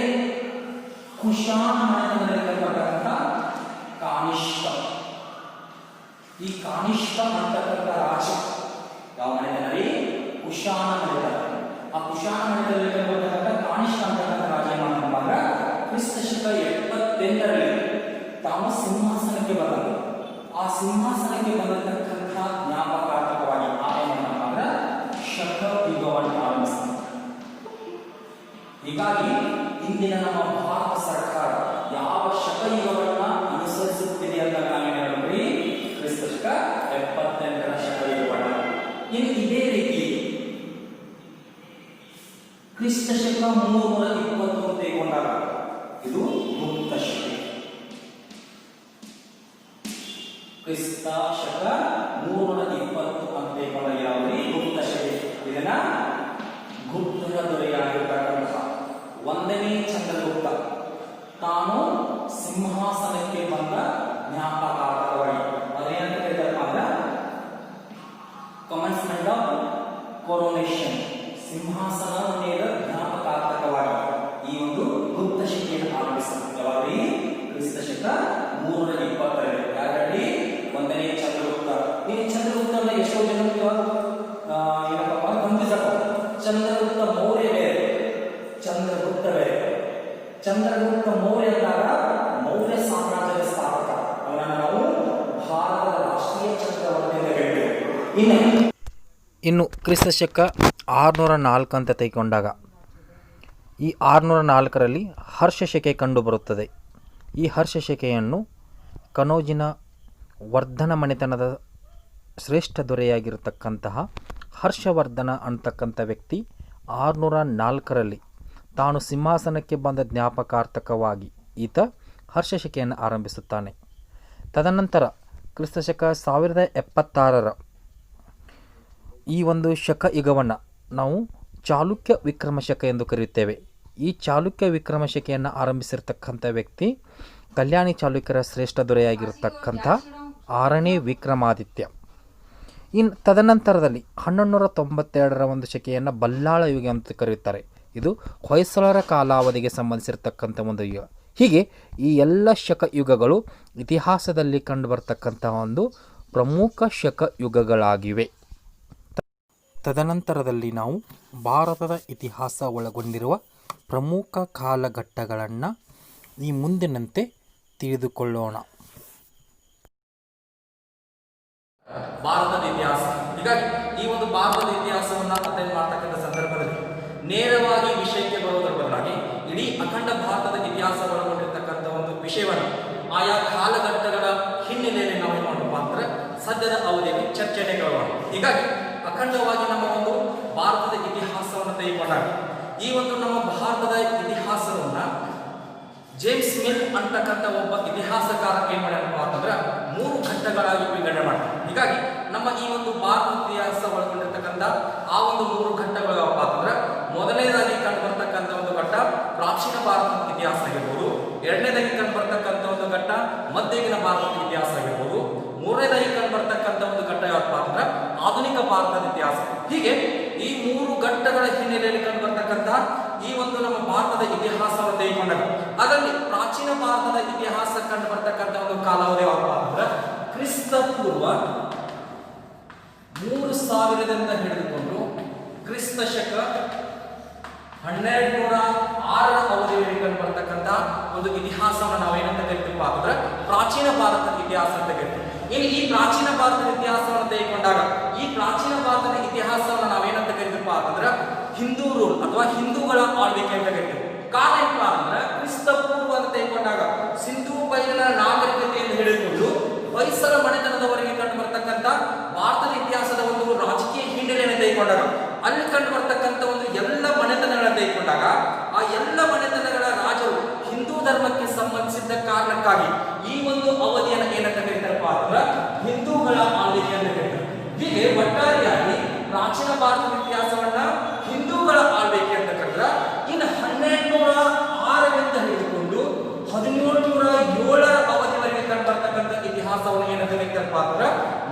ಕುಶಾನ ಮನೆತನದಲ್ಲಿ ಬರ್ತಕ್ಕಂಥ ಕಾನಿಷ್ಕ, ಈ ಕಾನಿಷ್ಕ ಅಂತಕ್ಕಂಥ ರಾಜ ಯಾವ ಮನೆತನದಲ್ಲಿ? ಕುಶಾನ ಮನೆತನ. ಆ ಕುಶಾನ ಮನೆತನದಲ್ಲಿ ಬರ್ತಕ್ಕಂಥ ಕಾನಿಷ್ಕ ಅಂತಕ್ಕಂಥ ರಾಜ ಮಾತ್ರ ಕ್ರಿಸ್ತ ಶಕ 78ರಲ್ಲಿ ತಾನು ಸಿಂಹಾಸನಕ್ಕೆ ಬಂದ. ಆ ಸಿಂಹಾಸನಕ್ಕೆ ಬಂದಿರತಕ್ಕಂಥ ಜ್ಞಾಪಕಾರ್ಥಕವಾಗಿ ಆಯನ ಶಕ ಯುಗವನ್ನು ಆರಂಭಿಸ್ತಾರೆ. ಹೀಗಾಗಿ ಇಂದಿನ ನಮ್ಮ ಭಾರತ ಸರ್ಕಾರ ಯಾವ ಶಕಯುಗವನ್ನ ಅನುಸರಿಸುತ್ತಿದೆ ಅಂತ ನಾವೇಳಿ ಕ್ರಿಸ್ತ ಶಕ 78ರ ಶಕಯುಗವನ್ನ. ಇನ್ನು ಇದೇ ರೀತಿ ಕ್ರಿಸ್ತ ಶಕ 320 ತೆಗೆದುಕೊಂಡಾಗ ಇದು ಗುಪ್ತ ಶಕೆ. ಕ್ರಿಸ್ತ ಶಕ 320 ಅಂತ ತೆಗೆದುಕೊಂಡ ಯಾವುದು? ಗುಪ್ತ ಶಕೆ. ಇದನ್ನ ಗುಪ್ತರ ದೊರೆಯಾಗಿರ್ತಕ್ಕಂತಹ 1ನೇ ಚಂದ್ರಗುಪ್ತ ತಾನು ಸಿಂಹಾಸನಕ್ಕೆ ಬಂದ ಜ್ಞಾಪಕಾರ್ಥಕವಾಗಿ ಅದೇನಂತ ಕರೀತಾರಪ್ಪ ಅಂದ್ರೆ ಕಮೆನ್ಸ್ಮೆಂಟ್ ಆಫ್ ಕೊರೋನೇಷನ್, ಸಿಂಹಾಸನದ ಜ್ಞಾಪಕಾರ್ಥಕವಾಗಿ ಈ ಒಂದು ಗುಪ್ತ ಶಕೆಯನ್ನು ಆರಂಭಿಸಿದ ಯಾವಾಗ? ಕ್ರಿಸ್ತ ಶಕ 320ರಲ್ಲಿ. ಯಾರಲ್ಲಿ? 1ನೇ ಚಂದ್ರಗುಪ್ತ. ಈ ಚಂದ್ರಗುಪ್ತ ಎಷ್ಟೋ ಜನ ಏನಪ್ಪ ಗಮನಿಸಬಹುದು. ಚಂದ್ರಗುಪ್ತ ಮೌರ್ಯ ಬೇರೆ, ಚಂದ್ರಗುಪ್ತ ಬೇರೆ. ಚಂದ್ರಗುಪ್ತ ಮೌರ್ಯ ಅಂದಾಗ ಮೌರ್ಯ ಸಾಮ್ರಾಜ್ಯದ ಸ್ಥಾಪಕ, ಅವನನ್ನು ನಾವು ಭಾರತದ ರಾಷ್ಟ್ರೀಯ ಚಕ್ರವರ್ತಿ ಅಂತ ಹೇಳ್ತೇವೆ. ಇನ್ನು ಕ್ರಿಸ್ತ ಶಕ 604 ಅಂತ ತೆಗೆದುಕೊಂಡಾಗ ಈ 604ರಲ್ಲಿ ಹರ್ಷಶಕೆ ಕಂಡುಬರುತ್ತದೆ. ಈ ಹರ್ಷಶಕೆಯನ್ನು ಕನೌಜಿನ ವರ್ಧನ ಮನೆತನದ ಶ್ರೇಷ್ಠ ದೊರೆಯಾಗಿರತಕ್ಕಂತಹ ಹರ್ಷವರ್ಧನ ಅಂತಕ್ಕಂಥ ವ್ಯಕ್ತಿ 604ರಲ್ಲಿ ತಾನು ಸಿಂಹಾಸನಕ್ಕೆ ಬಂದ ಜ್ಞಾಪಕಾರ್ಥಕವಾಗಿ ಈತ ಹರ್ಷಶಕೆಯನ್ನು ಆರಂಭಿಸುತ್ತಾನೆ. ತದನಂತರ ಕ್ರಿಸ್ತಶಕ 1076ರ ಈ ಒಂದು ಶಕ ಯುಗವನ್ನು ನಾವು ಚಾಲುಕ್ಯ ವಿಕ್ರಮಶಕ ಎಂದು ಕರೆಯುತ್ತೇವೆ. ಈ ಚಾಲುಕ್ಯ ವಿಕ್ರಮಶಕೆಯನ್ನು ಆರಂಭಿಸಿರ್ತಕ್ಕಂಥ ವ್ಯಕ್ತಿ ಕಲ್ಯಾಣಿ ಚಾಲುಕ್ಯರ ಶ್ರೇಷ್ಠ ದೊರೆಯಾಗಿರ್ತಕ್ಕಂಥ 6ನೇ ವಿಕ್ರಮಾದಿತ್ಯ. ತದನಂತರದಲ್ಲಿ 1192ರ ಒಂದು ಶಕೆಯನ್ನು ಬಲ್ಲಾಳ ಯುಗ ಅಂತ ಕರೆಯುತ್ತಾರೆ. ಇದು ಹೊಯ್ಸಳರ ಕಾಲಾವಧಿಗೆ ಸಂಬಂಧಿಸಿರ್ತಕ್ಕಂಥ ಒಂದು ಯುಗ. ಹೀಗೆ ಈ ಎಲ್ಲ ಶಕ ಯುಗಗಳು ಇತಿಹಾಸದಲ್ಲಿ ಕಂಡುಬರ್ತಕ್ಕಂಥ ಒಂದು ಪ್ರಮುಖ ಶಕ ಯುಗಗಳಾಗಿವೆ. ತದನಂತರದಲ್ಲಿ ನಾವು ಭಾರತದ ಇತಿಹಾಸ ಒಳಗೊಂಡಿರುವ ಪ್ರಮುಖ ಕಾಲಘಟ್ಟಗಳನ್ನು ಈ ಮುಂದಿನಂತೆ ತಿಳಿದುಕೊಳ್ಳೋಣ. ಭಾರತದ ಇತಿಹಾಸ. ಹೀಗಾಗಿ ಈ ಒಂದು ಭಾರತದ ಇತಿಹಾಸವನ್ನು ಅಧ್ಯಯನ ಮಾಡತಕ್ಕಂಥ ಸಂದರ್ಭದಲ್ಲಿ ನೇರವಾಗಿ ವಿಷಯಕ್ಕೆ ಬರುವುದರ ಬದಲಾಗಿ ಇಡೀ ಅಖಂಡ ಭಾರತದ ಇತಿಹಾಸ ಒಳಗೊಂಡಿರ್ತಕ್ಕಂಥ ಒಂದು ವಿಷಯವನ್ನು ಆಯಾ ಕಾಲಘಟ್ಟಗಳ ಹಿನ್ನೆಲೆಯಲ್ಲಿ ನಾವು ಏನು ಮಾಡಬೇಕು ಅಂದ್ರೆ ಸದ್ಯದ ಅವಧಿಯಲ್ಲಿ ಚರ್ಚೆಗೆ ಬರೋಣ. ಹೀಗಾಗಿ ಅಖಂಡವಾಗಿ ನಮ್ಮ ಒಂದು ಭಾರತದ ಇತಿಹಾಸವನ್ನು ತೆಗೆದುಕೊಂಡಾಗ ಈ ಒಂದು ನಮ್ಮ ಭಾರತದ ಇತಿಹಾಸವನ್ನು ಜೇಮ್ಸ್ ಮಿಲ್ ಅಂತಕ್ಕಂಥ ಒಬ್ಬ ಇತಿಹಾಸಕಾರ ಏನ್ ಮಾಡ್ಯಾರಪ್ಪ ಅಂತಂದ್ರೆ 3 ಘಟ್ಟಗಳಾಗಿ ವಿಂಗಡಣೆ ಮಾಡ್ತಾರೆ. ಹೀಗಾಗಿ ನಮ್ಮ ಈ ಒಂದು ಭಾರತ ಇತಿಹಾಸ ಒಳಗೊಂಡಿರ್ತಕ್ಕಂಥ ಆ ಒಂದು 3 ಘಟ್ಟಗಳು ಯಾವಪ್ಪ ಅಂತಂದ್ರೆ ಮೊದಲನೇದಾಗಿ ಕಂಡು ಬರ್ತಕ್ಕಂಥ ಒಂದು ಘಟ್ಟ ಪ್ರಾಚೀನ ಭಾರತದ ಇತಿಹಾಸ ಆಗಿರ್ಬೋದು, ಎರಡನೇದಾಗಿ ಕಂಡು ಬರ್ತಕ್ಕಂಥ ಒಂದು ಘಟ್ಟ ಮಧ್ಯಯುಗೀನ ಭಾರತದ ಇತಿಹಾಸ ಆಗಿರ್ಬೋದು, ಮೂರನೇದಾಗಿ ಕಂಡು ಬರ್ತಕ್ಕಂಥ ಒಂದು ಘಟ್ಟ ಯಾವಪ್ಪ ಅಂದ್ರೆ ಆಧುನಿಕ ಭಾರತದ ಇತಿಹಾಸ. ಹೀಗೆ ಈ 3 ಘಟ್ಟಗಳ ಹಿನ್ನೆಲೆಯಲ್ಲಿ ಕಂಡು ಬರ್ತಕ್ಕಂಥ ಈ ಒಂದು ನಮ್ಮ ಭಾರತದ ಇತಿಹಾಸವನ್ನು ತೆಗೆದುಕೊಂಡಾಗ ಅದರಲ್ಲಿ ಪ್ರಾಚೀನ ಭಾರತದ ಇತಿಹಾಸ ಕಂಡು ಬರ್ತಕ್ಕಂಥ ಒಂದು ಕಾಲಾವಧಿ ಯಾವಪ್ಪ ಅಂದ್ರೆ ಕ್ರಿಸ್ತ ಪೂರ್ವ 3000ದಿಂದ ಹಿಡಿದುಕೊಂಡು ಕ್ರಿಸ್ತ ಶಕ 1206ರ ಅವಧಿಯಲ್ಲಿ ಕಂಡು ಬರ್ತಕ್ಕಂಥ ಒಂದು ಇತಿಹಾಸವನ್ನು ನಾವೇನಂತ ಕರಿತೀವಪ್ಪ ಅಂದ್ರೆ ಪ್ರಾಚೀನ ಭಾರತದ ಇತಿಹಾಸ ಅಂತ ಕರಿತೀವಿ. ಇನ್ನು ಈ ಪ್ರಾಚೀನ ಭಾರತದ ಇತಿಹಾಸವನ್ನು ತೆಗೆದುಕೊಂಡಾಗ ಈ ಪ್ರಾಚೀನ ಭಾರತದ ಇತಿಹಾಸವನ್ನು ನಾವೇನಂತ ಕರಿತೀವಪ್ಪ ಅಂತಂದ್ರೆ ಹಿಂದೂ ರೂಲ್ ಅಥವಾ ಹಿಂದೂಗಳ ಆಳ್ವಿಕೆ ಅಂತ ಕರಿತೀವಿ. ಕಾರಣ ಏನಪ್ಪ ಅಂದ್ರೆ ಕ್ರಿಸ್ತ ಪೂರ್ವ ಅಂತ ತೆಗೆದುಕೊಂಡಾಗ ಸಿಂಧೂ ಬಯಲಿನ ನಾಗರಿಕತೆಯನ್ನು ಹೇಳಿಕೊಂಡು ಹೊಯ್ಸಳ ಮನೆತನದವರೆಗೆ ಕಂಡು ಬರ್ತಕ್ಕಂಥ ಭಾರತದ ಇತಿಹಾಸದ ಒಂದು ರಾಜಕೀಯ ಹಿನ್ನೆಲೆಯನ್ನು ತೆಗೆದುಕೊಂಡಾಗ ಅಲ್ಲಿ ಕಂಡು ಬರ್ತಕ್ಕಂಥ ಒಂದು ಎಲ್ಲ ಮನೆತನಗಳನ್ನು ತೆಗೆದುಕೊಂಡಾಗ ಆ ಎಲ್ಲ ಮನೆತನಗಳ ರಾಜರು ಹಿಂದೂ ಧರ್ಮಕ್ಕೆ ಸಂಬಂಧಿಸಿದ ಕಾರಣಕ್ಕಾಗಿ ಈ ಒಂದು ಅವಧಿಯನ್ನು ಏನಂತ ಕರೀತಾರಪ್ಪ ಅಂದ್ರೆ ಹಿಂದೂಗಳ ಆಳ್ವಿಕೆ ಅಂತ ಕರೀತಾರೆ. ಹೀಗೆ ಒಟ್ಟಾರೆಯಾಗಿ ಪ್ರಾಚೀನ ಭಾರತದ ಇತಿಹಾಸವನ್ನ ಹಿಂದೂಗಳ ಆಳ್ವಿಕೆ ಅಂತ ಕರೆದ್ರೆ ಇನ್ನು 1206ರಿಂದ ಹಿಡಿದುಕೊಂಡು 1707ರ ಅವಧಿವರೆಗೆ ಕಂಡು ಬರ್ತಕ್ಕಂಥ ಇತಿಹಾಸವನ್ನು ಏನಂತ ಕರೀತಾರಪ್ಪ ಅಂದ್ರೆ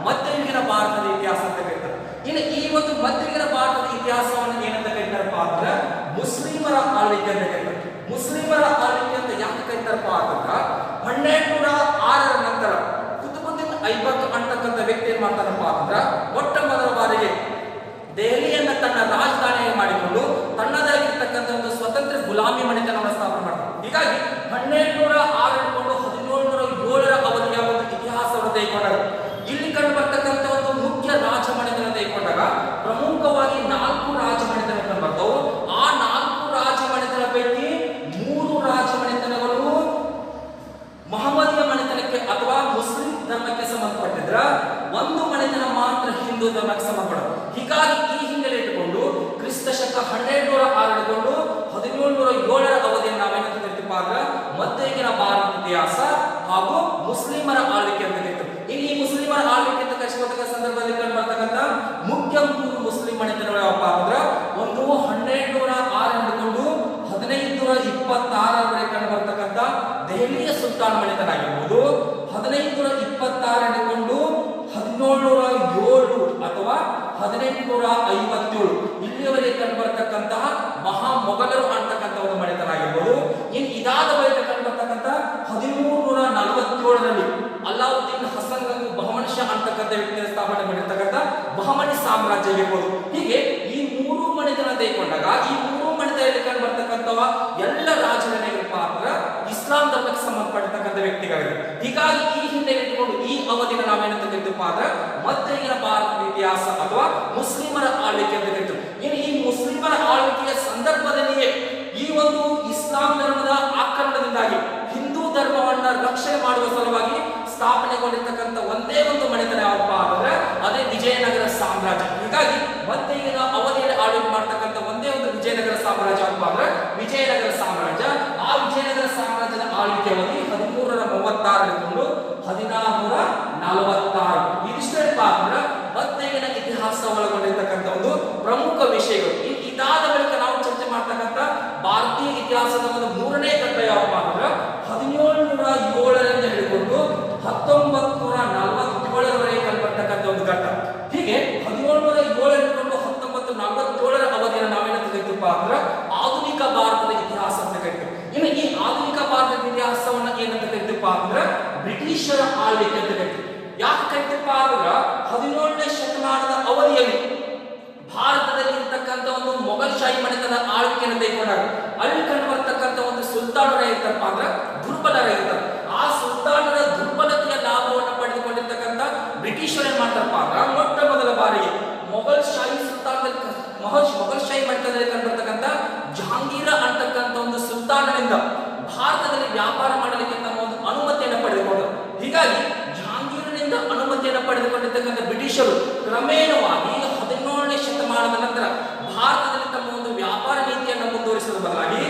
ಮಧ್ಯಯುಗೀನ ಭಾರತದ ಇತಿಹಾಸ ಅಂತ ಕರೀತಾರೆ. ಇನ್ನು ಈ ಒಂದು ಮಧ್ಯಯುಗೀನ ಭಾರತದ ಇತಿಹಾಸವನ್ನು ಏನಂತ ಕರೀತಾರಪ್ಪ ಅಂದ್ರೆ ಮುಸ್ಲಿಮರ ಆಳ್ವಿಕೆ ಅಂತ ಕರೀತಾರೆ. ಮುಸ್ಲಿಮರ ಆಳ್ವಿಕೆ ಅಂತ ಯಾಕೆ ಕರೀತಾರಪ್ಪ ಅಂತಂದ್ರೆ 1206ರ ನಂತರ ಕುತುಬುದ್ದೀನ್ ಐಬಕ್ ಅಂತಕ್ಕಂಥ ವ್ಯಕ್ತಿ ಏನ್ ಮಾಡ್ತಾರಪ್ಪ ಅಂತಂದ್ರೆ ಮೊಟ್ಟ ಮೊದಲ ಬಾರಿಗೆ ದೆಹಲಿಯನ್ನ ತನ್ನ ರಾಜಧಾನಿಯಾಗಿ ಮಾಡಿಕೊಂಡು ತನ್ನದಾಗಿರ್ತಕ್ಕಂಥ ಒಂದು ಸ್ವತಂತ್ರ ಗುಲಾಮಿ ಮನೆತನವನ್ನು ಸ್ಥಾಪನೆ ಮಾಡ್ತಾರೆ. ಹೀಗಾಗಿ 1206 ಹಿಡ್ಕೊಂಡು 1707ರ ಅವಧಿಯ ಒಂದು ಇತಿಹಾಸವನ್ನು ತೆಗೆದುಕೊಂಡಾಗ ಇಲ್ಲಿ ಕಂಡು ಬರ್ತಕ್ಕಂಥ ಒಂದು ಮುಖ್ಯ ರಾಜ ಮನೆತನ ತೆಗೆದುಕೊಂಡಾಗ ಪ್ರಮುಖವಾಗಿ 4 ರಾಜ ಮನೆತನಗಳು ಬರ್ತವು. ಆ 4 ರಾಜ ಮನೆತನ ಪೈಕಿ 3 ರಾಜ ಮನೆತನಗಳು ಮಹಮ್ಮದೀಯ ಮನೆತನಕ್ಕೆ ಅಥವಾ ಮುಸ್ಲಿಂ ಧರ್ಮಕ್ಕೆ ಸಂಬಂಧಪಟ್ಟಿದ್ರ, ಒಂದು ಮನೆತನ ಮಾತ್ರ ಹಿಂದೂ ಧರ್ಮಕ್ಕೆ ಸಂಬಂಧಪಡೋದು. ಹೀಗಾಗಿ ಈ ಹಿನ್ನೆಲೆ ಇಟ್ಟುಕೊಂಡು ಕ್ರಿಸ್ತ ಶಕ 1206 ಹಿಡಿದುಕೊಂಡು 1707ರ ಅವಧಿಯನ್ನು ನಾವೇನಂತ ಕರಿತೀವಿ ಅಂದ್ರೆ ಮಧ್ಯಯುಗೀನ ಭಾರತ ಇತಿಹಾಸ ಹಾಗೂ ಮುಸ್ಲಿಮರ ಆಳ್ವಿಕೆ ಅಂತ ಕರಿತೀವಿ. ಇಲ್ಲಿ ಈ ಮುಸ್ಲಿಮರ ಆಳ್ವಿಕೆ ಅಂತ ಕರೆಸಿಕೊಂಡ ಸಂದರ್ಭದಲ್ಲಿ ಕಂಡು ಬರ್ತಕ್ಕಂಥ ಮುಖ್ಯ 3 ಮುಸ್ಲಿಂ ಮನೆತನಗಳು ಯಾವಪ್ಪ ಅಂದ್ರೆ ಒಂದು 1206 ಹಿಡಿದುಕೊಂಡು 1526ರವರೆಗೆ ಕಂಡು ಬರ್ತಕ್ಕಂಥ ದೆಹಲಿಯ ಸುಲ್ತಾನ್ ಮನೆತನ ಆಗಿರ್ಬೋದು, 1526 ಹಿಡಿದುಕೊಂಡು 1707 ಅಥವಾ 1857 ಇಲ್ಲಿಯವರೆಗೆ ಕಂಡು ಬರ್ತಕ್ಕಂತಹ ಮಹಾ ಮೊಘಲರು ಅಂತಕ್ಕಂಥ ಒಂದು ಮನೆತನ ಆಗಿರ್ಬೋದು. ಇನ್ನು ಇದಾದ ಬಳಿಕ ಕಂಡು ಬರ್ತಕ್ಕಂಥ 1347ರಲ್ಲಿ ಅಲ್ಲಾವುದ್ದೀನ್ ಹಸನ್ ಗಂಗು ಬಹಮನಿ ಶಾ ಅಂತಕ್ಕಂಥ ವ್ಯಕ್ತಿಯ ಸ್ಥಾಪನೆ ಮಾಡಿರ್ತಕ್ಕಂಥ ಬಹಮನಿ ಸಾಮ್ರಾಜ್ಯ ಆಗಿರ್ಬೋದು. ಹೀಗೆ ಈ 3 ಮನೆತನ ತೆಗೆದುಕೊಂಡಾಗ ಈ 3 ಮನೆತನದಲ್ಲಿ ಕಂಡು ಬರ್ತಕ್ಕಂಥವ ಎಲ್ಲ ರಾಜರೇನಪ್ಪ ಅಂದ್ರೆ ಇಸ್ಲಾಂ ಧರ್ಮಕ್ಕೆ ಸಂಬಂಧಪಟ್ಟತಕ್ಕಂಥ ವ್ಯಕ್ತಿಗಳಿವೆ. ಹೀಗಾಗಿ ಈ ಹಿನ್ನೆಲೆ ಇಟ್ಟುಕೊಂಡು ಈ ಅವಧಿನ ನಾವೇನಂತ ಕರಿತೀವಪ್ಪ ಅಂದ್ರೆ ಮಧ್ಯಯುಗೀನ ಭಾರತದ ಇತಿಹಾಸ ಅಥವಾ ಮುಸ್ಲಿಮರ ಆಳ್ವಿಕೆ ಅಂತ ಕರಿತೀವಿ. ಇನ್ನು ಈ ಮುಸ್ಲಿಮರ ಆಳ್ವಿಕೆಯ ಸಂದರ್ಭದಲ್ಲಿಯೇ ಈ ಒಂದು ಇಸ್ಲಾಂ ಧರ್ಮದ ಆಕ್ರಮಣದಿಂದಾಗಿ ಹಿಂದೂ ಧರ್ಮವನ್ನ ರಕ್ಷಣೆ ಮಾಡುವ ಸಲುವಾಗಿ ಸ್ಥಾಪನೆಗೊಂಡಿರ್ತಕ್ಕಂಥ ಒಂದೇ ಒಂದು ಮನೆತನ ಯಾವಪ್ಪ ಅಂದ್ರೆ ಅದೇ ವಿಜಯನಗರ ಸಾಮ್ರಾಜ್ಯ. ಹೀಗಾಗಿ ಮಧ್ಯಯುಗೀನ ಅವಧಿಯಲ್ಲಿ ಆಳ್ವಿಕೆ ಮಾಡ್ತಕ್ಕಂಥ ಒಂದೇ ಒಂದು ವಿಜಯನಗರ ಸಾಮ್ರಾಜ್ಯ ಯಾವಪ್ಪ ಅಂದ್ರೆ ವಿಜಯನಗರ ಸಾಮ್ರಾಜ್ಯ. ಆ ವಿಜಯನಗರ ಸಾಮ್ರಾಜ್ಯದ ಆಳ್ವಿಕೆ ಅವಧಿ 1336 ಹಿಡಿದುಕೊಂಡು 1646. ಇದಿಷ್ಟೇಪ್ಪ ಅಂದ್ರೆ ಮಧ್ಯಯುಗೀನ ಇತಿಹಾಸ ಒಳಗೊಂಡಿರ್ತಕ್ಕಂಥ ಒಂದು ಪ್ರಮುಖ ವಿಷಯಗಳು. ಇದಾದ ಬಳಿಕ ನಾವು ಚರ್ಚೆ ಮಾಡ್ತಕ್ಕಂಥ ಭಾರತೀಯ ಇತಿಹಾಸದ ಒಂದು 3ನೇ ಘಟ್ಟ ಯಾವಪ್ಪ ಅಂದ್ರೆ 1707ರಿಂದ ಹಿಡಿದುಕೊಂಡು 1947ರವರೆಗೆ ಕಂಡುಬರ್ತಕ್ಕಂಥ ಒಂದು ಘಟ್ಟ. ಹೀಗೆ 1707 ಹಿಡಿದುಕೊಂಡು 1947ರ ಅವಧಿಯನ್ನು ನಾವೇನಂತ ಕರಿತೀವಪ್ಪ ಅಂದ್ರೆ ಆಧುನಿಕ ಭಾರತದ ಇತಿಹಾಸ ಅಂತ ಕರಿತೀವಿ. ಇನ್ನು ಈ ಆಧುನಿಕ ಭಾರತದ ಇತಿಹಾಸವನ್ನ ಏನಂತ ಕರಿತೀವಪ್ಪ ಅಂದ್ರೆ ಬ್ರಿಟಿಷರ ಆಳ್ವಿಕೆ ಅಂತ ಕರಿತೀವಿ. ಯಾಕೆ ಕರಿತೀವಪ್ಪ ಅಂದ್ರೆ 17ನೇ ಶತಮಾನದ ಅವಧಿಯಲ್ಲಿ ಭಾರತದಲ್ಲಿ ಇರ್ತಕ್ಕಂಥ ಒಂದು ಮೊಘಲ್ ಶಾಹಿ ಮನೆತನ ಆಳ್ವಿಕೆಯನ್ನು ತೆಗೆದುಕೊಂಡಾಗ ಅಲ್ಲಿ ಕಂಡು ಬರ್ತಕ್ಕಂಥ ಒಂದು ಸುಲ್ತಾನರ ಇರ್ತಾರಪ್ಪ ಅಂದ್ರೆ ದುರ್ಬಲರಾಗಿರ್ತಾರೆ. ಆ ಸುಲ್ತಾನರ ದುರ್ಬಲತೆಯ ಲಾಭವನ್ನು ಪಡೆದುಕೊಂಡಿರ್ತಕ್ಕಂಥ ಬ್ರಿಟಿಷರು ಏನ್ ಮಾಡ್ತಾರಪ್ಪ ಅಂದ್ರೆ ಮೊಟ್ಟ ಮೊದಲ ಬಾರಿಗೆ ಮೊಘಲ್ ಶಾಹಿ ಸುಲ್ತಾನದಲ್ಲಿ ಮೊಘಲ್ ಶಾಹಿ ಮನೆತನದಲ್ಲಿ ಕಂಡು ಬರ್ತಕ್ಕಂಥ ಜಹಾಂಗೀರ ಅಂತಕ್ಕಂಥ ಒಂದು ಸುಲ್ತಾನನಿಂದ ಭಾರತದಲ್ಲಿ ವ್ಯಾಪಾರ ಮಾಡಲಿಕ್ಕೆ ತಮ್ಮ ಒಂದು ಅನುಮತಿಯನ್ನು ಪಡೆದುಕೊಂಡರು. ಹೀಗಾಗಿ ಜಹಾಂಗೀರನಿಂದ ಅನುಮತಿಯನ್ನು ಪಡೆದುಕೊಂಡಿರ್ತಕ್ಕಂಥ ಬ್ರಿಟಿಷರು ಕ್ರಮೇಣವಾಗಿ 17ನೇ ಶತಮಾನದ ನಂತರ ಭಾರತದಲ್ಲಿ ತಮ್ಮ ಒಂದು ವ್ಯಾಪಾರ ನೀತಿಯನ್ನು ಮುಂದುವರಿಸುವ ಬದಲಾಗಿ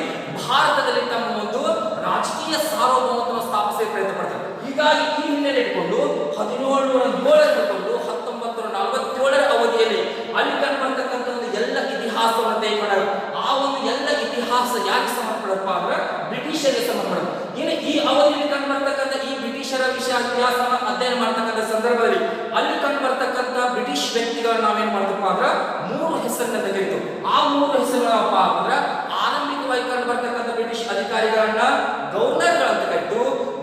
ಭಾರತದಲ್ಲಿ ತಮ್ಮ ಒಂದು ರಾಜಕೀಯ ಸಾರ್ವಭೌಮತ್ವವನ್ನು ಸ್ಥಾಪಿಸಲು ಪ್ರಯತ್ನ ಪಡ್ತಾರೆ. ಹೀಗಾಗಿ ಈ ಹಿನ್ನೆಲೆ ಇಟ್ಕೊಂಡು 1707 ಹಿಡಿದುಕೊಂಡು 1947ರ ಅವಧಿಯಲ್ಲಿ ಅಲ್ಲಿ ಕಂಡು ಬರ್ತಕ್ಕಂಥ ಒಂದು ಎಲ್ಲ ಇತಿಹಾಸವನ್ನು ತೆಗೆದುಕೊಂಡಾಗ ಆ ಒಂದು ಎಲ್ಲ ಇತಿಹಾಸ ಯಾಕೆ ಸಂಬಂಧಪಡಪ್ಪ ಅಂದ್ರೆ ಬ್ರಿಟಿಷರಿಗೆ ಸಂಬಂಧಪಡೋದು. ಇನ್ನು ಈ ಅವಧಿಯಲ್ಲಿ ಕಂಡು ಬರ್ತಕ್ಕಂಥ ಈ ಬ್ರಿಟಿಷರ ವಿಷಯ ಇತಿಹಾಸವನ್ನು ಅಧ್ಯಯನ ಮಾಡ್ತಕ್ಕಂಥ ಸಂದರ್ಭದಲ್ಲಿ ಅಲ್ಲಿ ಕಂಡು ಬರ್ತಕ್ಕಂಥ ಬ್ರಿಟಿಷ್ ವ್ಯಕ್ತಿಗಳನ್ನ ನಾವೇನ್ ಮಾಡ್ತಪ್ಪ ಅಂದ್ರೆ 3 ಹೆಸರನ್ನ ತೆಗೆದು ಆ 3 ಹೆಸರುಗಳಪ್ಪ ಅಂದ್ರೆ ಆರಂಭಿಕವಾಗಿ ಕಂಡು ಬರ್ತಕ್ಕಂಥ ಬ್ರಿಟಿಷ್ ಅಧಿಕಾರಿಗಳನ್ನ ಗವರ್ನರ್ಗಳಂತ ಕರಿತು,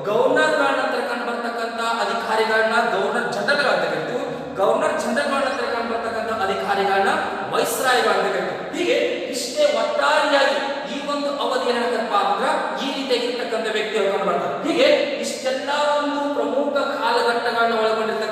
ಗವರ್ನರ್ಗಳ ನಂತರ ಕಂಡು ಬರ್ತಕ್ಕಂಥ ಅಧಿಕಾರಿಗಳನ್ನ ಗವರ್ನರ್ ಜನರಲ್ ಅಂತ ಕರಿತು, ಗವರ್ನರ್ ಜನರಲ್ ನಂತರ ಕಂಡು ಬರ್ತಕ್ಕಂಥ ಅಧಿಕಾರಿಗಳನ್ನ ವೈಸ್ರಾಯ್ಗಳಂತ ಕರಿತು. ಹೀಗೆ ಇಷ್ಟೇ ಒಟ್ಟಾರೆಯಾಗಿ ಈ ಒಂದು ಅವಧಿ ಏನಪ್ಪ ಅಂದ್ರೆ ಈ ರೀತಿಯಾಗಿರ್ತಕ್ಕಂಥ ವ್ಯಕ್ತಿಗಳು ಕಂಡು ಬರ್ತಾರೆ. ಹೀಗೆ ಇಷ್ಟೆಲ್ಲ ಒಂದು ಪ್ರಮುಖ ಕಾಲಘಟ್ಟಗಳನ್ನ ಒಳಗೊಂಡಿರ್ತಕ್ಕಂಥ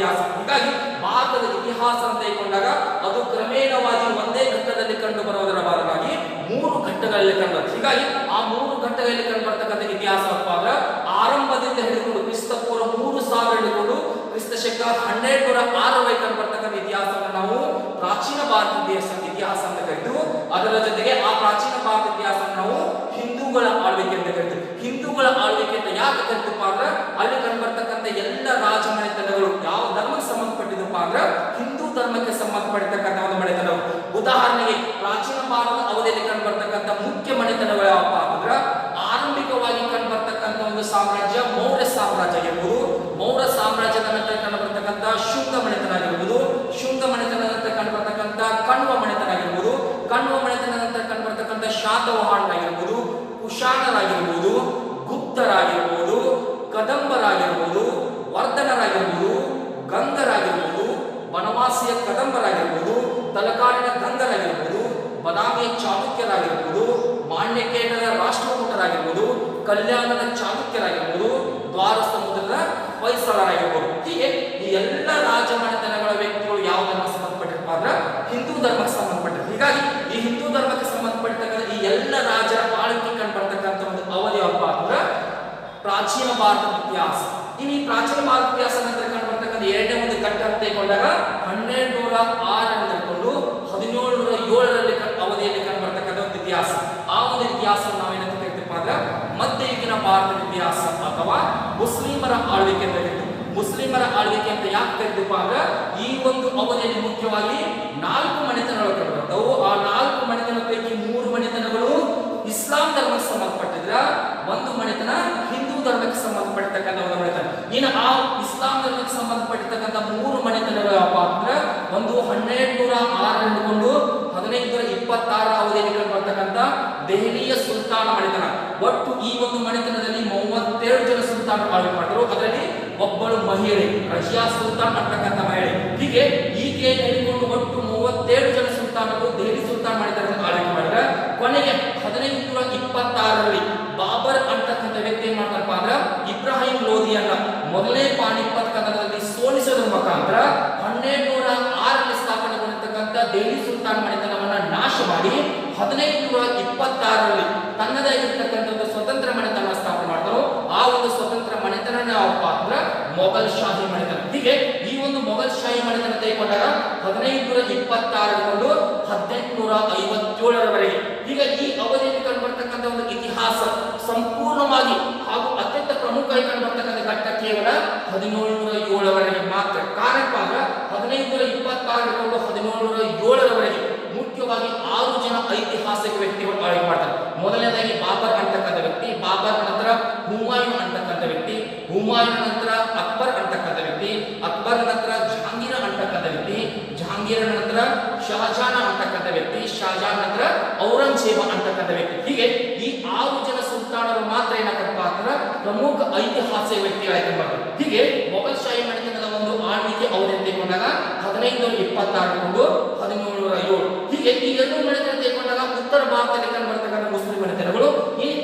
ಇತಿಹಾಸ. ಹೀಗಾಗಿ ಭಾರತದ ಇತಿಹಾಸ ಅಂತ ತೆಗೆದುಕೊಂಡಾಗ ಅದು ಕ್ರಮೇಣವಾಗಿ ಒಂದೇ ಘಟ್ಟದಲ್ಲಿ ಕಂಡು ಬರುವುದರ ಭಾಗವಾಗಿ 3 ಘಟ್ಟಗಳಲ್ಲಿ ಕಂಡು. ಹೀಗಾಗಿ ಆ 3 ಘಟ್ಟಗಳಲ್ಲಿ ಕಂಡು ಬರ್ತಕ್ಕಂಥ ಇತಿಹಾಸಪ್ಪ ಅಂದ್ರೆ ಆರಂಭದಿಂದ ಹಿಡಿದುಕೊಂಡು ಕ್ರಿಸ್ತ ಪೂರ್ವ 3000 ಹಿಡಿದುಕೊಂಡು ಕ್ರಿಸ್ತ ಶಕ 1206 ಕಂಡು ಬರ್ತಕ್ಕಂಥ ಇತಿಹಾಸವನ್ನು ನಾವು ಪ್ರಾಚೀನ ಭಾರತ ಇತಿಹಾಸ ಅಂತ ಕರಿತೀವಿ. ಅದರ ಜೊತೆಗೆ ಆ ಪ್ರಾಚೀನ ಭಾರತ ಇತಿಹಾಸವನ್ನು ನಾವು ಹಿಂದೂಗಳ ಆಳ್ವಿಕೆ ಅಂತ ಕರಿತೀವಿ. ಹಿಂದೂಗಳ ಆಳ್ವಿಕೆ ಅಂತ ಯಾಕೆ ಕರಿತೀವಪ್ಪ ಅಂದ್ರೆ ಅಲ್ಲಿ ಕಂಡು ಬರ್ತಕ್ಕಂಥ ಎಲ್ಲ ರಾಜಮನೆತನಗಳು ಯಾವ ಧರ್ಮಕ್ಕೆ ಸಂಬಂಧಪಟ್ಟಿದ್ದಪ್ಪ ಅಂದ್ರೆ ಹಿಂದೂ ಧರ್ಮಕ್ಕೆ ಸಂಬಂಧಪಟ್ಟಿರ್ತಕ್ಕಂಥ ಒಂದು ಮನೆತನಗಳು. ಉದಾಹರಣೆಗೆ ಪ್ರಾಚೀನ ಭಾರತದ ಅವಧಿಯಲ್ಲಿ ಕಂಡು ಬರ್ತಕ್ಕಂಥ ಮುಖ್ಯ ಮನೆತನಗಳು ಯಾವಪ್ಪ ಅಂದ್ರೆ ಆರಂಭಿಕವಾಗಿ ಕಂಡು ಬರ್ತಕ್ಕಂಥ ಒಂದು ಸಾಮ್ರಾಜ್ಯ ಮೌರ್ಯ ಸಾಮ್ರಾಜ್ಯ ಆಗಿರ್ಬೋದು. ಮೌರ್ಯ ಸಾಮ್ರಾಜ್ಯದ ನಂತರ ಕಂಡು ಬರ್ತಕ್ಕಂಥ ಶುಂಗ ಮನೆತನ ಆಗಿರ್ಬೋದು. ಶುಂಗ ಮನೆತನ ನಂತರ ಕಂಡು ಬರ್ತಕ್ಕಂಥ ಕಣ್ವ ಮನೆತನ ಆಗಿರ್ಬೋದು. ಕಣ್ವ ಮನೆತನ ನಂತರ ಕಂಡು ಬರ್ತಕ್ಕಂಥ ಶಾತವಾಹನ ಆಗಿರ್ಬೋದು, ಕುಶಾಣರಾಗಿರ್ಬೋದು, ಗುಪ್ತರಾಗಿರ್ಬೋದು, ಕದಂಬರಾಗಿರ್ಬೋದು, ವರ್ಧನರಾಗಿರ್ಬೋದು, ಗಂಗರಾಗಿರ್ಬೋದು, ಬನವಾಸಿಯ ಕದಂಬರಾಗಿರ್ಬೋದು, ತಲಕಾಡಿನ ಗಂಗರಾಗಿರ್ಬೋದು, ಬದಾಮಿಯ ಚಾಲುಕ್ಯರಾಗಿರ್ಬೋದು, ಮಾಂಡ್ಯಕೇಟದ ರಾಷ್ಟ್ರಕೂಟರಾಗಿರ್ಬೋದು, ಕಲ್ಯಾಣದ ಚಾಲುಕ್ಯರಾಗಿರ್ಬೋದು, ದ್ವಾರ ಸಮುದ್ರದ ಹೊಯ್ಸಳರಾಗಿರ್ಬೋದು. ಹೀಗೆ ಈ ಎಲ್ಲ ರಾಜಮನೆತನಗಳ ವ್ಯಕ್ತಿಗಳು ಯಾವ ಧರ್ಮಕ್ಕೆ ಸಂಬಂಧಪಟ್ಟಿರ್ತಾರೆ ಅಂದ್ರೆ ಹಿಂದೂ ಧರ್ಮಕ್ಕೆ ಸಂಬಂಧಪಟ್ಟಿರ್ತಾರೆ. ಹೀಗಾಗಿ ಈ ಹಿಂದೂ ಧರ್ಮಕ್ಕೆ ಸಂಬಂಧಪಟ್ಟಂತ ಈ ಎಲ್ಲ ರಾಜರ ಆಳ್ವಿಕೆ ಕಂಡು ಬರ್ತಕ್ಕಂಥ ಒಂದು ಅವಧಿ ಯಾವಪ್ಪ ಅಂದ್ರೆ ಪ್ರಾಚೀನ ಭಾರತದ ಇತಿಹಾಸ. ಇನ್ನು ಈ ಪ್ರಾಚೀನ ಭಾರತ ಇತಿಹಾಸ ನಂತರ ಕಂಡು ಬರ್ತಕ್ಕಂಥ ಎರಡನೇ ಒಂದು ಘಟ್ಟ ಅಂತ ತೆಗೆದುಕೊಂಡಾಗ 1206 ಹಿಡಿದುಕೊಂಡು 1707 ಅವಧಿಯಲ್ಲಿ ಕಂಡು ಬರ್ತಕ್ಕಂಥ ಒಂದು ಇತಿಹಾಸ. ಆ ಒಂದು ಇತಿಹಾಸವನ್ನು ನಾವೇನಂತ ಕರಿತೀವಿ ಅಂದ್ರೆ ಮಧ್ಯಯುಗೀನ ಭಾರತದ ಇತಿಹಾಸ ಅಥವಾ ಮುಸ್ಲಿಮರ ಆಳ್ವಿಕೆ ಅಂತ ಕರಿತೀವಿ. ಮುಸ್ಲಿಮರ ಆಳ್ವಿಕೆ ಅಂತ ಯಾಕೆ ಕರಿತೀವಿ ಅಂದ್ರೆ ಈ ಒಂದು ಅವಧಿಯಲ್ಲಿ ಮುಖ್ಯವಾಗಿ 4 ಮನೆತನಗಳು ಕಂಡು ಬರ್ತವು. ಆ 4 ಮನೆತನ ಪೈಕಿ 3 ಮನೆತನಗಳು ಇಸ್ಲಾಂ ಧರ್ಮಕ್ಕೆ ಸಂಬಂಧಪಟ್ಟಿದ್ರ, ಒಂದು ಮನೆತನ ಹಿಂದೂ ಧರ್ಮಕ್ಕೆ ಸಂಬಂಧಪಟ್ಟಿರ್ತಕ್ಕಂಥ ಒಂದು ಮನೆತನ. ಇನ್ನು ಆ ಇಸ್ಲಾಂ ಧರ್ಮಕ್ಕೆ ಸಂಬಂಧಪಟ್ಟಿರ್ತಕ್ಕಂಥ 3 ಮನೆತನಗಳು ಯಾವಪ್ಪ ಅಂದ್ರೆ ಒಂದು 1206 ಹಿಡಿದುಕೊಂಡು 1526 ಅವಧಿಯಲ್ಲಿ ಕಂಡು ಬರ್ತಕ್ಕಂಥ ದೆಹಲಿಯ ಸುಲ್ತಾನ ಮನೆತನ. ಒಟ್ಟು ಈ ಒಂದು ಮನೆತನದಲ್ಲಿ 32 ಜನ ಸುಲ್ತಾನರು ಆಳ್ವಿಕೆ ಮಾಡಿದ್ರು. ಅದರಲ್ಲಿ ಒಬ್ಬಳು ಮಹಿಳೆ, ರಷ್ಯಾ ಸುಲ್ತಾನ್ ಅಂತಕ್ಕಂಥ ಮಹಿಳೆ. ಹೀಗೆ ಈಕೆಯನ್ನು ಹಿಡಿದುಕೊಂಡು ಒಟ್ಟು 37 ಜನ ಸುಲ್ತಾನರು ದೆಹಲಿ ಸುಲ್ತಾನ್ ಮನೆತನದಲ್ಲಿ ಆಳ್ವಿಕೆ ಮಾಡಿದ್ರೆ ಕೊನೆಗೆ 1526ರಲ್ಲಿ ಬಾಬರ್ ಅಂತಕ್ಕಂಥ ವ್ಯಕ್ತಿ ಏನ್ ಮಾಡ್ತಾರಪ್ಪ ಅಂದ್ರೆ ಇಬ್ರಾಹಿಂ ಲೋಧಿಯನ್ನ ಮೊದಲನೇ ಪಾಣಿಪತ್ ಕದನದಲ್ಲಿ ಸೋಲಿಸೋದ್ರ ಮುಖಾಂತರ 1206ರಲ್ಲಿ ಸ್ಥಾಪನೆಗೊಂಡಿರ್ತಕ್ಕಂಥ ದೆಹಲಿ ಸುಲ್ತಾನ್ ಮನೆತನವನ್ನ ನಾಶ ಮಾಡಿ 1526ರಲ್ಲಿ ತನ್ನದೇ ಆಗಿರ್ತಕ್ಕಂಥ ಒಂದು ಸ್ವತಂತ್ರ ಮನೆತನ ಸ್ಥಾಪನೆ ಮಾಡ್ತಾರೋ. ಆ ಒಂದು ಸ್ವತಂತ್ರ ಮನೆತನ ಯಾವಪ್ಪ ಅಂದ್ರೆ ಮೊಘಲ್ ಶಾಹಿ ಮನೆತನ. ಹೀಗೆ ಈ ಒಂದು ಮೊಘಲ್ ಶಾಹಿ ಮನೆತನ ತೆಗೆದುಕೊಂಡಾಗ 1526 1857ರವರೆಗೆ. ಈಗ ಈ ಅವಧಿಯಲ್ಲಿ ಕಂಡು ಬರ್ತಕ್ಕಂಥ ಒಂದು ಇತಿಹಾಸ ಸಂಪೂರ್ಣವಾಗಿ ಹಾಗೂ ಅತ್ಯಂತ ಪ್ರಮುಖವಾಗಿ ಕಂಡು ಬರ್ತಕ್ಕಂಥ ಘಟ್ಟ ಕೇವಲ 1707ರವರೆಗೆ ಮಾತ್ರ. ಕಾರಣ ಅಂದ್ರೆ 1526 1707ರವರೆಗೆ ಮುಖ್ಯವಾಗಿ 6 ಜನ ಐತಿಹಾಸಿಕ ವ್ಯಕ್ತಿಗಳು ಆಳ್ವಿಕೆ ಮಾಡ್ತಾರೆ. ಮೊದಲನೇದಾಗಿ ಬಾಬರ್ ಅಂತಕ್ಕಂಥ ವ್ಯಕ್ತಿ, ಬಾಬರ್ ನಂತರ ಹುಮಾಯೂನ್ ಅಂತಕ್ಕಂಥ ವ್ಯಕ್ತಿ, ಹುಮಾಯೂನ್ ನಂತರ ಅಕ್ಬರ್ ಅಂತಕ್ಕಂಥ ವ್ಯಕ್ತಿ, ಅಕ್ಬರ್ ನಂತರ ಜಹಾಂಗೀರ್ ಅಂತಕ್ಕಂಥ ವ್ಯಕ್ತಿ, ಜಹಾಂಗೀರ್ ನಂತರ ಶಹಜಾನ್ ಅಂತಕ್ಕಂಥ ವ್ಯಕ್ತಿ, ಶಹಜಾನ್ ನಂತರ ಔರಂಗಜೇಬ ಅಂತಕ್ಕಂಥ ವ್ಯಕ್ತಿ. ಹೀಗೆ ಈ 6 ಜನ ಸುಲ್ತಾನರು ಮಾತ್ರ ಏನಾಗಪ್ಪ ಅಂದ್ರೆ ಪ್ರಮುಖ ಐತಿಹಾಸಿಕ ವ್ಯಕ್ತಿಗಳಾಗಿ ಬರ್ತಾರೆ. ಹೀಗೆ ಮೊಘಲ್ ಶಾಹಿ ಮನೆತನದ ಒಂದು ಆಳ್ವಿಕೆ ಅವಧಿ ತೆಗೆದುಕೊಂಡಾಗ 1526 1707. ಹೀಗೆ ಈ 2 ಮನೆತನ ತೆಗೆದುಕೊಂಡಾಗ ಉತ್ತರ ಭಾರತದಲ್ಲಿ ಕಂಡು ಬರ್ತಕ್ಕಂಥ ಮುಸ್ಲಿಂ ಮನೆತನಗಳು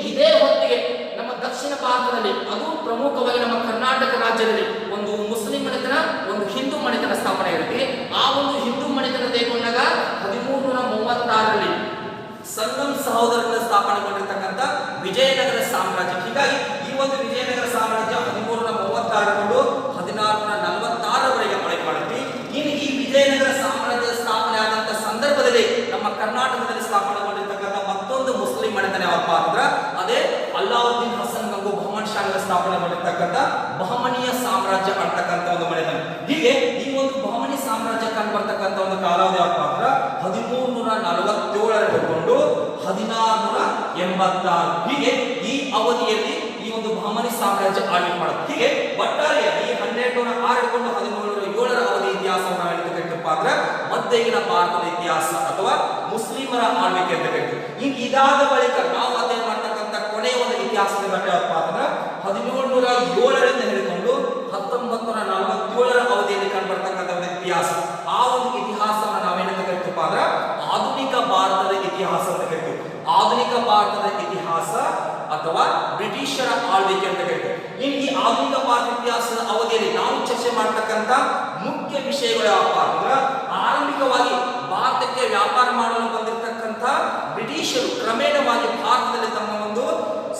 ಇದೇ ಹೊತ್ತಿಗೆ ನಮ್ಮ ದಕ್ಷಿಣ ಭಾರತದಲ್ಲಿ ಅದು ಪ್ರಮುಖವಾಗಿ ನಮ್ಮ ಕರ್ನಾಟಕ ರಾಜ್ಯದಲ್ಲಿ ಒಂದು ಮುಸ್ಲಿಂ ಮನೆತನ, ಒಂದು ಹಿಂದೂ ಮನೆತನ ಸ್ಥಾಪನೆ ಇರುತ್ತೆ. ಆ ಒಂದು ಹಿಂದೂ ಮನೆತನ ತೆಗೆದುಕೊಂಡಾಗ 1336ರಲ್ಲಿ ಸಂಗಂ ಸಹೋದರರಿಂದ ಸ್ಥಾಪನೆಗೊಂಡಿರ್ತಕ್ಕಂಥ ವಿಜಯನಗರ ಸಾಮ್ರಾಜ್ಯ. ಹೀಗಾಗಿ ಈ ಒಂದು ವಿಜಯನಗರ ಸಾಮ್ರಾಜ್ಯ 1336 1646ರವರೆಗೆ ಆಳ್ವಿಕೆ ಮಾಡುತ್ತೆ. ಇನ್ನು ಈ ವಿಜಯನಗರ ಸಾಮ್ರಾಜ್ಯದ ಸ್ಥಾಪನೆ ಆದಂತ ಸಂದರ್ಭದಲ್ಲಿ ನಮ್ಮ ಕರ್ನಾಟಕದಲ್ಲಿ ಸ್ಥಾಪನೆಗೊಂಡಿರ್ತಕ್ಕಂಥ ಮತ್ತೊಂದು ಮುಸ್ಲಿಂ ಮನೆತನ ಯಾವಪ್ಪ ಅಂದ್ರೆ ಅದೇ ಅಲ್ಲಾವುದ್ದೀನ್ ಹಸನ್ ಗಂಗು ಬಹಮನ್ ಶಾಹರ ಸ್ಥಾಪನೆಗೊಂಡಿರ್ತಕ್ಕಂಥ ಬಹಮನಿಯ ಸಾಮ್ರಾಜ್ಯ ಅಂತಕ್ಕಂಥ ಒಂದು ಮನೆತನ. ಹೀಗೆ ಈ ಒಂದು ಬಹಮನಿ ಸಾಮ್ರಾಜ್ಯ ಕಂಡು ಬರ್ತಕ್ಕಂಥ ಒಂದು ಕಾಲಾವಧಿ ಯಾವಪ್ಪ ಅಂದ್ರೆ 1347 ಹಿಡಿದುಕೊಂಡು 1686. ಹೀಗೆ ಈ ಅವಧಿಯಲ್ಲಿ ಈ ಒಂದು ಬಹಮನಿ ಸಾಮ್ರಾಜ್ಯ ಆಳ್ವಿಕೆ ಮಾಡುತ್ತೆ. ಹೀಗೆ ಒಟ್ಟಾರೆಯಾಗಿ 1206 ಹಿಡಿದುಕೊಂಡು 1707ರ ಅವಧಿ ಇತಿಹಾಸವನ್ನು ನಾವು ಏನು ಕರಿತೀವಪ್ಪ ಅಂದ್ರೆ ಮಧ್ಯಯುಗೀನ ಭಾರತದ ಇತಿಹಾಸ ಅಥವಾ ಮುಸ್ಲಿಮರ ಆಳ್ವಿಕೆ ಅಂತ ಕರಿತೀವಿ. ಇದಾದ ಬಳಿಕ ನಾವು ಅಧ್ಯಯನ ಮಾಡ್ತಕ್ಕಂಥ ಕೊನೆಯ ಒಂದು ಇತಿಹಾಸದ ಘಟ್ಟ ಯಾವಪ್ಪ ಅಂದ್ರೆ 1707ರಿಂದ ಹಿಡಿದುಕೊಂಡು 1947ರ ಅವಧಿಯಲ್ಲಿ ಕಂಡು ಬರ್ತಕ್ಕಂಥ ಒಂದು ಇತಿಹಾಸ. ಆ ಒಂದು ಇತಿಹಾಸವನ್ನು ನಾವೇನಂತ ಕರಿತೀವಪ್ಪ ಅಂದ್ರೆ ಆಧುನಿಕ ಭಾರತದ ಇತಿಹಾಸ ಅಂತ ಕರಿತೀವಿ. ಆಧುನಿಕ ಭಾರತದ ಇತಿಹಾಸ ಅಥವಾ ಬ್ರಿಟಿಷರ ಆಳ್ವಿಕೆ ಅಂತ ಕರಿತೀವಿ. ಇನ್ನು ಈ ಆಧುನಿಕ ಭಾರತ ಇತಿಹಾಸದ ಅವಧಿಯಲ್ಲಿ ನಾವು ಚರ್ಚೆ ಮಾಡತಕ್ಕಂತ ಮುಖ್ಯ ವಿಷಯಗಳು ಯಾವಪ್ಪ ಅಂದ್ರೆ ಆರಂಭಿಕವಾಗಿ ಭಾರತಕ್ಕೆ ವ್ಯಾಪಾರ ಮಾಡಲು ಬಂದಿರತಕ್ಕಂತ ಬ್ರಿಟಿಷರು ಕ್ರಮೇಣವಾಗಿ ಭಾರತದಲ್ಲಿ ತಮ್ಮ ಒಂದು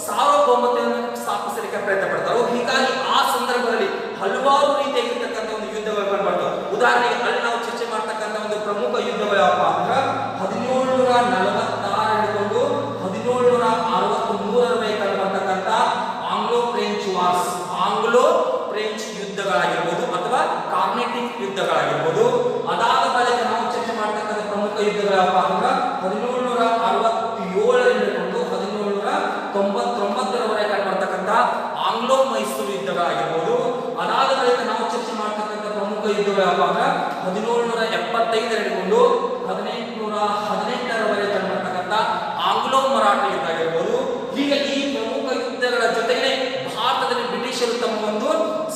ಸಾರ್ವಭೌಮತೆಯನ್ನು ಸ್ಥಾಪಿಸಲಿಕ್ಕೆ ಪ್ರಯತ್ನ ಪಡ್ತಾರೆ. ಹೀಗಾಗಿ ಆ ಸಂದರ್ಭದಲ್ಲಿ ಹಲವಾರು ರೀತಿಯಾಗಿರ್ತಕ್ಕಂಥ ಒಂದು ಯುದ್ಧಗಳು ಕಂಡುಬರ್ತವೆ. ಉದಾಹರಣೆಗೆ ಅಲ್ಲಿ ನಾವು ಚರ್ಚೆ ಮಾಡ್ತಕ್ಕಂಥ ಒಂದು ಪ್ರಮುಖ ಯುದ್ಧಗಳು ಯಾವಪ್ಪ ಅಂದ್ರೆ 1746 ಹಿಡಿದುಕೊಂಡು 1763ರವರೆಗೆ ಕಂಡುಬರ್ತಕ್ಕಂಥ Anglo French wars, Anglo French ಯುದ್ಧಗಳಾಗಿರ್ಬೋದು ಅಥವಾ ಕಾರ್ನೆಟಿಕ್ ಯುದ್ಧಗಳಾಗಿರ್ಬೋದು. ಅದಾದ ಬಳಿಕ ನಾವು ಚರ್ಚೆ ಮಾಡ್ತಕ್ಕಂಥ ಪ್ರಮುಖ ಯುದ್ಧಗಳು ಯಾವಪ್ಪ ಅಂದ್ರೆ 1767 ಹಿಡಿದುಕೊಂಡು 1799ರವರೆಗೆ ಕಂಡುಬರ್ತಕ್ಕಂಥ ಆಂಗ್ಲೋ ಮೈಸೂರು ಯುದ್ಧಗಳಾಗಿರ್ಬೋದು. ಅದಾದ ಬಳಿಕ ನಾವು ಚರ್ಚೆ ಮಾಡ್ತಕ್ಕಂಥ ಪ್ರಮುಖ ಯುದ್ಧಗಳು ಯಾವಪ್ಪ ಅಂದ್ರೆ 1775 ಹಿಡಿದುಕೊಂಡು 1818ರವರೆಗೆ ಕಂಡುಬರ್ತಕ್ಕಂಥ ಆಂಗ್ಲೋ ಮರಾಠ ಯುದ್ಧ ಆಗಿರ್ಬೋದು. ಹೀಗೆ ಈ ಪ್ರಮುಖ ಯುದ್ಧಗಳ ಜೊತೆಗೆ ಭಾರತದಲ್ಲಿ ಬ್ರಿಟಿಷರು ತಮ್ಮ ಒಂದು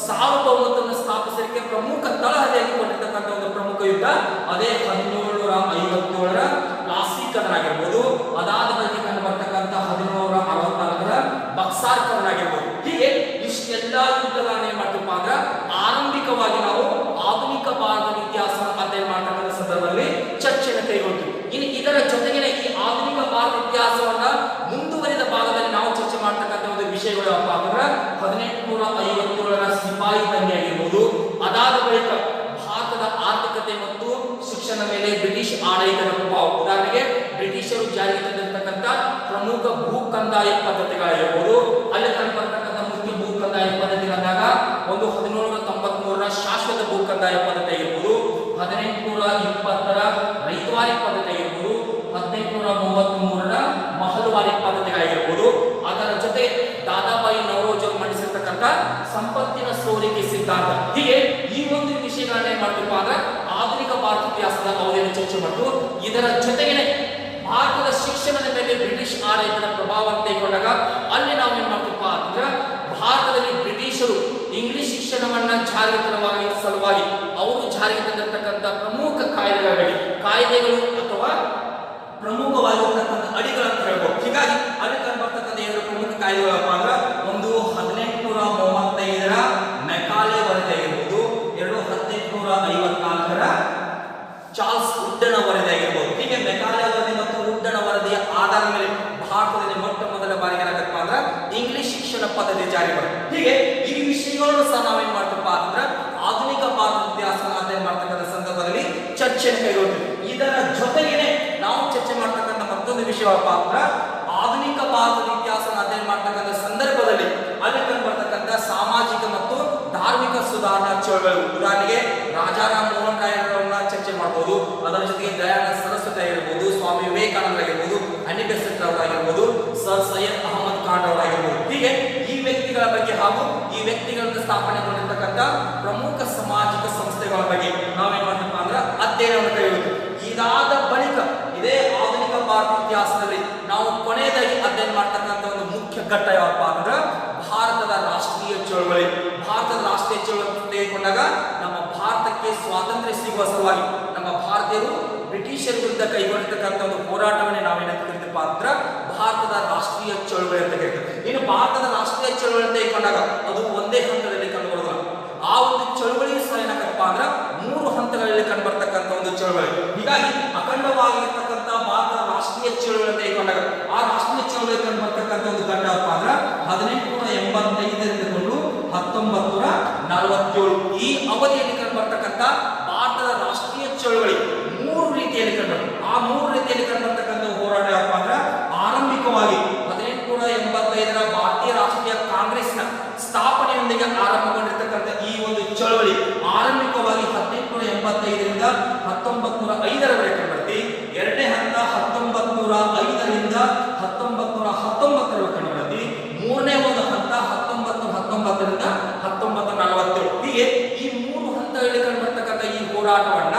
ಸಾರ್ವಭೌಮತ್ವವನ್ನು ಸ್ಥಾಪಿಸಲಿಕ್ಕೆ ಪ್ರಮುಖ ತಳಹದಿಯಾಗಿ ಕೊಟ್ಟಿರ್ತಕ್ಕಂಥ ಒಂದು ಪ್ರಮುಖ ಯುದ್ಧ ಅದೇ 1757ರ ಪ್ಲಾಸಿ ಕದನ ಆಗಿರ್ಬೋದು. ಅದಾದ ಬಳಿಕ ಕಂಡು ಬರ್ತಕ್ಕಂಥ 1764ರ ಬಕ್ಸಾರ್ ಕದನ ಆಗಿರ್ಬೋದು. ಹೀಗೆ ಇಷ್ಟೆಲ್ಲ ಯುದ್ಧಗಳನ್ನ ಏನ್ ಮಾಡ್ತೀವಿ ಅಂದ್ರೆ ಆರಂಭಿಕವಾಗಿ ನಾವು ಆಧುನಿಕ ಭಾರತದ ಇತಿಹಾಸವನ್ನು ಅಧ್ಯಯನ ಮಾಡತಕ್ಕಂಥ ಸಂದರ್ಭದಲ್ಲಿ ಚರ್ಚೆಯನ್ನು ಕೈಗೊಳ್ತೀವಿ. ಇನ್ನು ಇದರ ಜೊತೆಗೆ ಈ ಆಧುನಿಕ ಭಾರತ ಇತಿಹಾಸವನ್ನ ಮುಂದುವರಿದ ಭಾಗದಲ್ಲಿ ನಾವು ಚರ್ಚೆ ಮಾಡ್ತಕ್ಕಂಥ ಒಂದು ವಿಷಯಗಳು ಯಾವಪ್ಪ ಅಂದ್ರೆ 1857ರ ಸಿಪಾಯಿ ದಂಗೆ ಆಗಿರ್ಬೋದು. ಅದಾದ ಬಳಿಕ ಭಾರತದ ಆರ್ಥಿಕತೆ ಮತ್ತು ಶಿಕ್ಷಣ ಮೇಲೆ ಬ್ರಿಟಿಷ್ ಆಡಳಿತದ ಪ್ರಭಾವ. ಉದಾಹರಣೆಗೆ ಬ್ರಿಟಿಷರು ಜಾರಿಗೆ ತಂದಿರತಕ್ಕಂಥ ಪ್ರಮುಖ ಭೂ ಕಂದಾಯ ಪದ್ಧತಿಗಳಾಗಿರ್ಬೋದು. ಅಲ್ಲಿ ಕಂಡುಬರ್ತಕ್ಕಂಥ ಮುಖ್ಯ ಭೂ ಕಂದಾಯ ಪದ್ಧತಿಗಳಾದಾಗ ಒಂದು 1793ರ ಶಾಶ್ವತ ಭೂ ಕಂದಾಯ ಪದ್ಧತಿ ಆಗಿರ್ಬೋದು, 1820ರ ರೈತವಾರಿ ಪದ್ಧತಿ ಆಗಿರ್ಬೋದು, 1833ರ ಮಹಲ್ವಾರಿ ಪದ್ಧತಿಗಳಾಗಿರ್ಬೋದು. ಅದರ ಜೊತೆ ದಾದಾಬಾಯಿ ನವರೋಜ್ ಅವರು ಮಂಡಿಸಿರ್ತಕ್ಕಂಥ ಸಂಪತ್ತಿನ ಸೋರಿಕೆ ಸಿದ್ಧಾಂತ. ಹೀಗೆ ಈ ಒಂದು ವಿಷಯಗಳನ್ನ ಏನ್ ಮಾಡ್ತೀವಿ ಅಂದ್ರೆ ಆಧುನಿಕ ಭಾರತ ಇತಿಹಾಸದ ಅವಧಿಯನ್ನು ಚರ್ಚೆ ಮಾಡಿತು. ಇದರ ಜೊತೆಗೆ ಭಾರತದ ಶಿಕ್ಷಣದ ಮೇಲೆ ಬ್ರಿಟಿಷ್ ಆಡಳಿತದ ಪ್ರಭಾವ ತೆಗೆದುಕೊಂಡಾಗ ಅಲ್ಲಿ ನಾವು ಏನ್ ಮಾಡ್ತೀವಿ ಅಂದ್ರೆ ಭಾರತದಲ್ಲಿ ಬ್ರಿಟಿಷರು ಇಂಗ್ಲಿಷ್ ಶಿಕ್ಷಣವನ್ನ ಜಾರಿಗೆ ತರುವ ಸಲುವಾಗಿ ಅವರು ಜಾರಿಗೆ ತಂದಿರತಕ್ಕಂಥ ಪ್ರಮುಖ ಕಾಯ್ದೆಗಳು ಅಥವಾ ಪ್ರಮುಖವಾಗಿರ್ತಕ್ಕಂಥ ಅಡಿಗಳಂತ ಹೇಳ್ಬೋದು. ಹೀಗಾಗಿ ಅಲ್ಲಿ ಕಂಡುಬರ್ತಕ್ಕಂಥ ಎರಡು ಪ್ರಮುಖ ಕಾಯ್ದೆಗಳಪ್ಪ ಅಂದ್ರೆ ಒಂದು 1835ರ ಮೆಕಾಲೆ ವರದಿ ಆಗಿರ್ಬೋದು, ಎರಡು 1854ರ ಚಾರ್ಲ್ಸ್ ವುಡ್ಡನ ವರದಿ ಆಗಿರ್ಬೋದು. ಹೀಗೆ ಮೆಕಾಲೆ ವರದಿ ಮತ್ತು ವುಡ್ಡನ ವರದಿಯ ಆಧಾರದ ಮೇಲೆ ಭಾರತದಲ್ಲಿ ಮೊಟ್ಟ ಮೊದಲ ಬಾರಿಗೆ ಏನಾಗತ್ತಪ್ಪ ಅಂದ್ರೆ ಇಂಗ್ಲಿಷ್ ಶಿಕ್ಷಣ ಪದ್ಧತಿ ಜಾರಿ ಬರುತ್ತೆ. ಹೀಗೆ ಈ ವಿಷಯಗಳನ್ನು ಸಹ ನಾವೇನ್ ಮಾಡ್ತಪ್ಪ ಅಂದ್ರೆ ಆಧುನಿಕ ಭಾರತ ಇತಿಹಾಸವನ್ನು ಅಧ್ಯಯನ ಮಾಡ್ತಕ್ಕಂಥ ಸಂದರ್ಭದಲ್ಲಿ ಚರ್ಚೆಯನ್ನು ಕೈಗೊಳ್ತೀವಿ. ಇದರ ಜೊತೆಗೇನೆ ನಾವು ಚರ್ಚೆ ಮಾಡ್ತಕ್ಕಂಥ ಮತ್ತೊಂದು ವಿಷಯವಪ್ಪ ಅಂದ್ರೆ ಆಧುನಿಕ ಭಾರತದ ಇತಿಹಾಸವನ್ನು ಅಧ್ಯಯನ ಮಾಡ್ತಕ್ಕಂಥ ಸಂದರ್ಭದಲ್ಲಿ ಅಲ್ಲಿ ಕಂಡುಬರ್ತಕ್ಕಂಥ ಸಾಮಾಜಿಕ ಮತ್ತು ಧಾರ್ಮಿಕ ಸುಧಾರಣಾ ಚಳವಳಿಗಳು. ಉದಾಹರಣೆಗೆ ರಾಜಾರಾಮ್ ಮೋಹನ್ ರಾಯರವರನ್ನ ಚರ್ಚೆ ಮಾಡಬಹುದು. ಅದರ ಜೊತೆಗೆ ದಯಾನಂದ ಸರಸ್ವತಿ ಆಗಿರ್ಬೋದು, ಸ್ವಾಮಿ ವಿವೇಕಾನಂದ ಆಗಿರ್ಬೋದು, ಅನಿಬೆಸೆಂಟ್ ಅವರಾಗಿರ್ಬೋದು, ಸರ್ ಸೈಯದ್ ಅಹಮದ್ ಖಾನ್ ಅವರಾಗಿರ್ಬೋದು. ಹೀಗೆ ಈ ವ್ಯಕ್ತಿಗಳ ಬಗ್ಗೆ ಹಾಗೂ ಈ ವ್ಯಕ್ತಿಗಳಿಂದ ಸ್ಥಾಪನೆಗೊಂಡಿರ್ತಕ್ಕಂಥ ಪ್ರಮುಖ ಸಾಮಾಜಿಕ ಸಂಸ್ಥೆಗಳ ಬಗ್ಗೆ ನಾವೇನ್ ಮಾಡ್ತೀವಿ ಅಂದ್ರೆ ಅಧ್ಯಯನವನ್ನು ಕೈಗೊಳ್ಳುತ್ತೀವಿ. ಇದಾದ ಬಳಿಕ ಇದೇ ಆಧುನಿಕ ಭಾರತ ಇತಿಹಾಸದಲ್ಲಿ ನಾವು ಕೊನೆಯದಾಗಿ ಅಧ್ಯಯನ ಮಾಡ್ತಕ್ಕಂಥ ಒಂದು ಮುಖ್ಯ ಘಟ್ಟ ಯಾವಪ್ಪ ಅಂದ್ರೆ ಭಾರತದ ರಾಷ್ಟ್ರೀಯ ಚಳವಳಿ. ಭಾರತದ ರಾಷ್ಟ್ರೀಯ ಚಳವಳಿ ತೆಗೆದುಕೊಂಡಾಗ ನಮ್ಮ ಭಾರತಕ್ಕೆ ಸ್ವಾತಂತ್ರ್ಯ ಸಿಗುವ ಸಲುವಾಗಿ ನಮ್ಮ ಭಾರತೀಯರು ಬ್ರಿಟಿಷರ ವಿರುದ್ಧ ಕೈಗೊಂಡಿರ್ತಕ್ಕಂಥ ಒಂದು ಹೋರಾಟವನ್ನೇ ನಾವೇನಂತ ಕರಿತೀವಿ ಅಂದ್ರೆ ಭಾರತದ ರಾಷ್ಟ್ರೀಯ ಚಳವಳಿ ಅಂತ ಕರಿತೀವಿ. ಇನ್ನು ಭಾರತದ ರಾಷ್ಟ್ರೀಯ ಚಳವಳಿ ತೆಗೆದುಕೊಂಡಾಗ ಅದು ಒಂದೇ ಹಂತದಲ್ಲಿ ಕಂಡುಬರುವುದಿಲ್ಲ. ಆ ಒಂದು ಚಳವಳಿಯು ಸಹ ಏನಾಗತ್ತಪ್ಪ ಅಂದ್ರೆ 3 ಹಂತಗಳಲ್ಲಿ ಕಂಡುಬರ್ತಕ್ಕಂಥ ಒಂದು ಚಳವಳಿ. ಹೀಗಾಗಿ ಅಖಂಡವಾಗಿರ್ತಕ್ಕಂಥ ಭಾರತದ ರಾಷ್ಟ್ರೀಯ ಚಳವಳಿ ತೆಗೆದುಕೊಂಡಾಗ ಆ ರಾಷ್ಟ್ರೀಯ ಚಳವಳಿ ಕಂಡುಬರ್ತಕ್ಕಂಥ ಒಂದು ಘಟ್ಟ ಯಾವಪ್ಪ ಅಂದ್ರೆ 1885ರಿಂದ 1947 ಈ ಅವಧಿಯಲ್ಲಿ ಕಂಡುಬರ್ತಕ್ಕಂಥ ಭಾರತದ ರಾಷ್ಟ್ರೀಯ ಚಳವಳಿ 3 ರೀತಿಯಲ್ಲಿ ಕಂಡುಬರ್ತದೆ. ಆ 3 ರೀತಿಯಲ್ಲಿ ಕಂಡುಬರ್ತಕ್ಕಂಥ ಹೋರಾಟ ಯಾವಪ್ಪ ಅಂದ್ರೆ ಆರಂಭಿಕವಾಗಿ 1885ರ ಭಾರತೀಯ ರಾಷ್ಟ್ರೀಯ ಕಾಂಗ್ರೆಸ್ನ ಸ್ಥಾಪನೆಯೊಂದಿಗೆ ಆರಂಭಗೊಂಡಿರ್ತಕ್ಕಂಥ ಈ ಒಂದು ಚಳವಳಿ ಆರಂಭಿಕವಾಗಿ 1885ರಿಂದ 1905ರವರೆಗೆ ಕಂಡುಬರ್ತಿ. ಎರಡನೇ ಹಂತ 1905ರಿಂದ 1919ರವರೆಗೆ ಕಂಡುಬರ್ತಿ. ಮೂರನೇ ಒಂದು ಹಂತ 1919ರಿಂದ 1947. ಹೀಗೆ ಈ 3 ಹಂತಗಳಲ್ಲಿ ಕಂಡುಬರ್ತಕ್ಕಂಥ ಈ ಹೋರಾಟವನ್ನ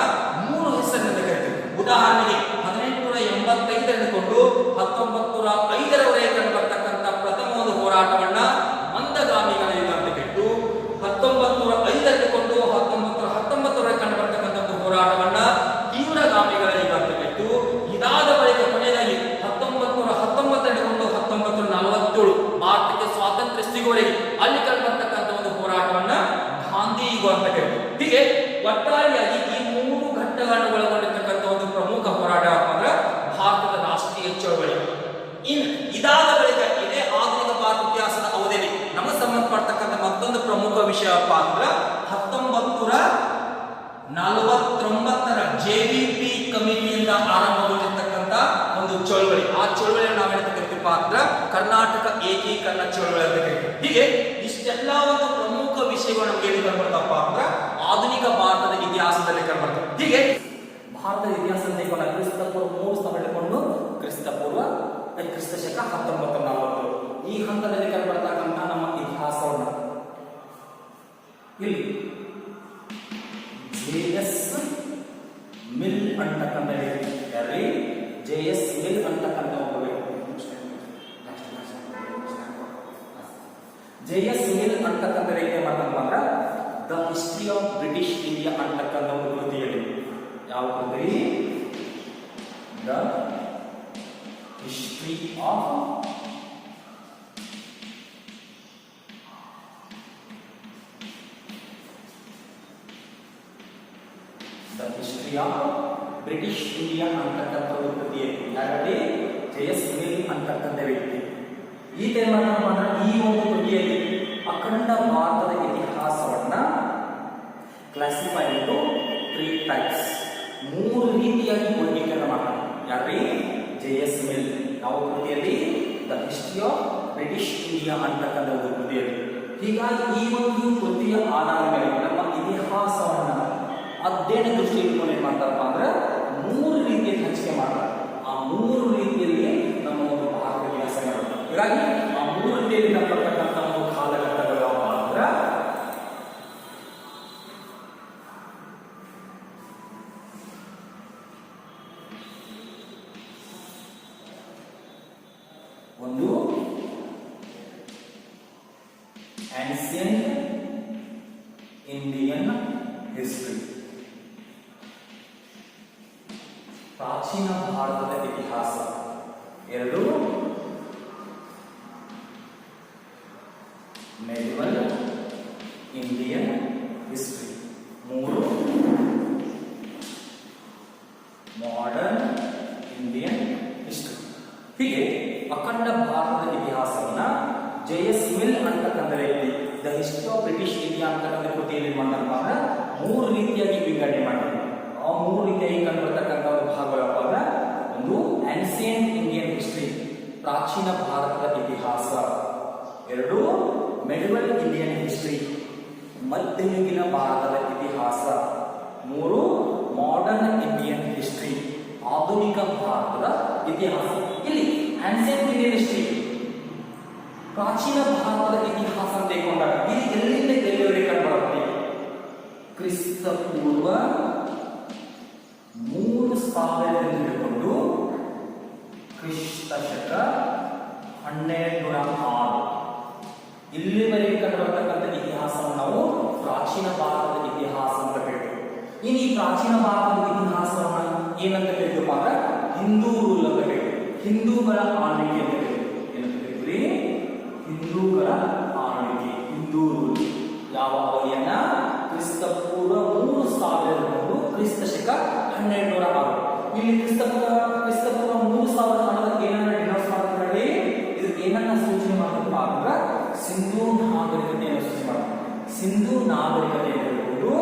3 ಹೆಸರಿನಿಂದ ಕರಿತೀವಿ. ಉದಾಹರಣೆಗೆ 1885 ಹಿಡಿದುಕೊಂಡು 1905ರವರೆಗೆ ಕಂಡುಬರ್ತಕ್ಕಂಥ ಪ್ರಥಮ ಒಂದು ಹೋರಾಟವನ್ನ ಮಂದಗಾಮಿಗಳ ಯುಗ ಅಂತ ಕರಿತು. 1905 ಹಿಡಿದುಕೊಂಡು 1919ರವರೆಗೆ ಕಂಡುಬರ್ತಕ್ಕಂಥ ಒಂದು ಹೋರಾಟವನ್ನ ತೀವ್ರಗಾಮಿಗಳ ಯುಗ ಅಂತ ಕರಿತು. ಇದಾದ ಬಳಿಕ ಕೊನೆಯದಾಗಿ 1919 ಹಿಡಿದುಕೊಂಡು 1947 ಭಾರತಕ್ಕೆ ಸ್ವಾತಂತ್ರ್ಯ ಸಿಗುವವರೆಗೆ ಅಲ್ಲಿ ಕಂಡುಬರ್ತಕ್ಕಂಥ ಹೀಗೆ ಒಟ್ಟಾರೆಯಾಗಿ ಈ ಮೂರು ಘಟ್ಟಗಳನ್ನು ಒಳಗೊಂಡಿರ್ತಕ್ಕಂಥ ಒಂದು ಪ್ರಮುಖ ಹೋರಾಟ ಅಂದ್ರೆ ಭಾರತದ ರಾಷ್ಟ್ರೀಯ ಚಳವಳಿ. ಇದಾದ ಬಳಿಕ ಇದೇ ಆಧುನಿಕ ಭಾರತ ಇತಿಹಾಸದ ಅವಧಿಯಲ್ಲಿ ನಮಗೆ ಸಂಬಂಧಪಡ್ತಕ್ಕಂಥ ಮತ್ತೊಂದು ಪ್ರಮುಖ ವಿಷಯಪ್ಪ ಅಂದ್ರೆ 1949ರ JVP ಕಮಿಟಿಯಿಂದ ಆರಂಭಗೊಂಡಿರ್ತಕ್ಕಂಥ ಒಂದು ಚಳವಳಿ. ಆ ಚಳವಳಿಯನ್ನು ನಾವು ಹೇಳ್ತಾ ಕರಿತೀವಪ್ಪ ಅಂದ್ರೆ ಕರ್ನಾಟಕ ಏಕೀಕರಣ ಚಳವಳಿ ಅಂತ ಕರಿತೀವಿ. ಹೀಗೆ ಇಷ್ಟೆಲ್ಲ ಒಂದು ಪ್ರಮುಖ ವಿಷಯಗಳು ನಮ್ಗೆ ಎಲ್ಲಿ ಕಂಡುಬರ್ತಪ್ಪ ಅಂದ್ರೆ ಆಧುನಿಕ ಭಾರತದ ಇತಿಹಾಸದಲ್ಲಿ ಕಂಡುಬರ್ತವೆ. ಹೀಗೆ ಭಾರತದ ಇತಿಹಾಸದಲ್ಲಿ ಕ್ರಿಸ್ತಪೂರ್ವ 3 ಹಿಡಿದುಕೊಂಡು ಕ್ರಿಸ್ತ ಶಕ 1940 ಈ ಹಂತದಲ್ಲಿ ಕಂಡುಬರ್ತಕ್ಕಂಥ ನಮ್ಮ ಇತಿಹಾಸವನ್ನು ಇಲ್ಲಿ JS ಮಿಲ್ ಅಂತಕ್ಕಂಥ ಯಾರಿ JS ಮಿಲ್ ಅಂತಕ್ಕಂಥ ಒಬ್ಬ ವ್ಯಕ್ತಿ JS ಮಿಲ್ ಅಂತಕ್ಕಂಥ ವ್ಯಕ್ತಿ ಮಾತಂದ್ರ the history of British India ಅಂತಕ್ಕಂಥ ಒಂದು ಕೃತಿಯಲ್ಲಿ ಯಾವ ಕೃತಿ the history of British India ಅಂತಕ್ಕಂಥ ಒಂದು ಕೃತಿಯಲ್ಲಿ ಯಾರಲ್ಲಿ JS ಮಿಲ್ ಅಂತಕ್ಕಂಥ ವ್ಯಕ್ತಿ ಈತ ಈ ಒಂದು ಕೃತಿಯಲ್ಲಿ ಅಖಂಡ ಭಾರತದ ಇತಿಹಾಸವನ್ನ ಕ್ಲಾಸಿಫೈ into 3 types 3 ರೀತಿಯಾಗಿ ವರ್ಗೀಕರಣ ಮಾಡ್ತಾರೆ. ಯಾರ್ರಿ JS ಮಿಲ್ ಯಾವ ಕೃತಿಯಲ್ಲಿ the history of British India ಅಂತಕ್ಕಂಥ ಒಂದು ಕೃತಿಯಲ್ಲಿ. ಹೀಗಾಗಿ ಈ ಒಂದು ಕೃತಿಯ ಆಧಾರದ ಮೇಲೆ ನಮ್ಮ ಇತಿಹಾಸವನ್ನ ಅಧ್ಯಯನ ದೃಷ್ಟಿ ಇಟ್ಕೊಂಡು ಏನ್ ಮಾಡ್ತಾರಪ್ಪ ಅಂದ್ರೆ 3 ರೀತಿಯಲ್ಲಿ ಹಂಚಿಕೆ ಮಾಡ್ತಾರೆ. ಆ 3 ರೀತಿಯಲ್ಲಿ ನಮ್ಮ ಒಂದು ಭಾರತ ಇತಿಹಾಸ ಇರುತ್ತೆ. ಹೀಗಾಗಿ ಆ 3 ರೀತಿಯಲ್ಲಿ ಬರ್ತಕ್ಕಂಥ ಒಂದು ಕಾಲಘಟ್ಟಗಳು ಯಾವ ಅಂದ್ರೆ ಒಂದು ancient Indian history ಪ್ರಾಚೀನ ಭಾರತದ ಇತಿಹಾಸ. 2 medieval Indian history. 3 modern Indian history. ಹೀಗೆ ಅಖಂಡ ಭಾರತದ ಇತಿಹಾಸವನ್ನ JS ಮಿಲ್ ಅಂತಕ್ಕಂಥ ವ್ಯಕ್ತಿ the history of British India ಅಂತಕ್ಕಂಥ ಕೃತಿಯಲ್ಲಿ ಮಾಡ್ತಾರಪ್ಪ ಅಂದ್ರೆ 3 ರೀತಿಯಾಗಿ ವಿಂಗಡಣೆ ಮಾಡ್ತಾರೆ. ಆ 3 ರೀತಿಯಾಗಿ ಕಂಡುಬರ್ತಕ್ಕಂಥ ಒಂದು ಭಾಗಗಳಪ್ಪ ಅಂದ್ರೆ ಒಂದು ಆನ್ಸಿಯಂಟ್ ಇಂಡಿಯನ್ ಹಿಸ್ಟ್ರಿ ಪ್ರಾಚೀನ ಭಾರತದ ಇತಿಹಾಸ. 2 ಮೆಡಿವಲ್ ಇಂಡಿಯನ್ ಹಿಸ್ಟ್ರಿ ಮಧ್ಯಯುಗೀನ ಭಾರತದ ಇತಿಹಾಸ. 3 ಮಾಡರ್ನ್ ಇಂಡಿಯನ್ ಹಿಸ್ಟ್ರಿ ಆಧುನಿಕ ಭಾರತದ ಇತಿಹಾಸ. ಇಲ್ಲಿ ಆನ್ಸಿಯಂಟ್ ಇಂಡಿಯನ್ ಹಿಸ್ಟ್ರಿ ಪ್ರಾಚೀನ ಭಾರತದ ಇತಿಹಾಸ ಅಂತ ತೆಗೆದುಕೊಂಡಾಗ ಇದು ಎಲ್ಲಿಂದ ಎಲ್ಲಿವರೆಗೆ ಕಂಡುಬರುತ್ತೆ? ಕ್ರಿಸ್ತ ಪೂರ್ವ 3000 ಹಿಡಿದುಕೊಂಡು ಕ್ರಿಸ್ತ ಶಕ 1206 ಇಲ್ಲಿವರೆಗೆ ಕಂಡುಬರ್ತಕ್ಕಂಥ ಇತಿಹಾಸವನ್ನು ನಾವು ಪ್ರಾಚೀನ ಭಾರತದ ಇತಿಹಾಸ ಅಂತ ಹೇಳ್ತೀವಿ. ಇನ್ನು ಈ ಪ್ರಾಚೀನ ಭಾರತದ ಇತಿಹಾಸವನ್ನ ಏನಂತ ಹೇಳ್ತೀವಪ್ಪ ಅಂದ್ರೆ ಹಿಂದೂ ರೂಲ್ ಅಂತ ಹೇಳ್ತೀವಿ. ಹಿಂದೂಗಳ ಆಳ್ವಿಕೆ ಅಂತ ಹೇಳ್ತೀವಿ. ಏನಂತ ಹೇಳ್ತೀವಿ? ಹಿಂದೂಗಳ ಆಳ್ವಿಕೆ, ಹಿಂದೂ ರೂಲ್. ಯಾವ ಅವಧಿಯನ್ನ? ಕ್ರಿಸ್ತ ಪೂರ್ವ 3000 ಕ್ರಿಸ್ತ ಶಕ 1206. ಇಲ್ಲಿ ಕ್ರಿಸ್ತ ಪೂರ್ವ 3006 ಏನನ್ನ ಡಿನೋಟ್ ಮಾಡ್ತಾರೆ? ಇದು ಏನನ್ನ ಸೂಚನೆ ಮಾಡುತ್ತಪ್ಪ ಅಂದ್ರೆ ಸಿಂಧೂ ನಾಗರಿಕತೆಯನ್ನು ಸೂಚನೆ ಮಾಡುತ್ತೆ. ಸಿಂಧೂ ನಾಗರಿಕತೆ ಹೇಳಿಕೊಂಡು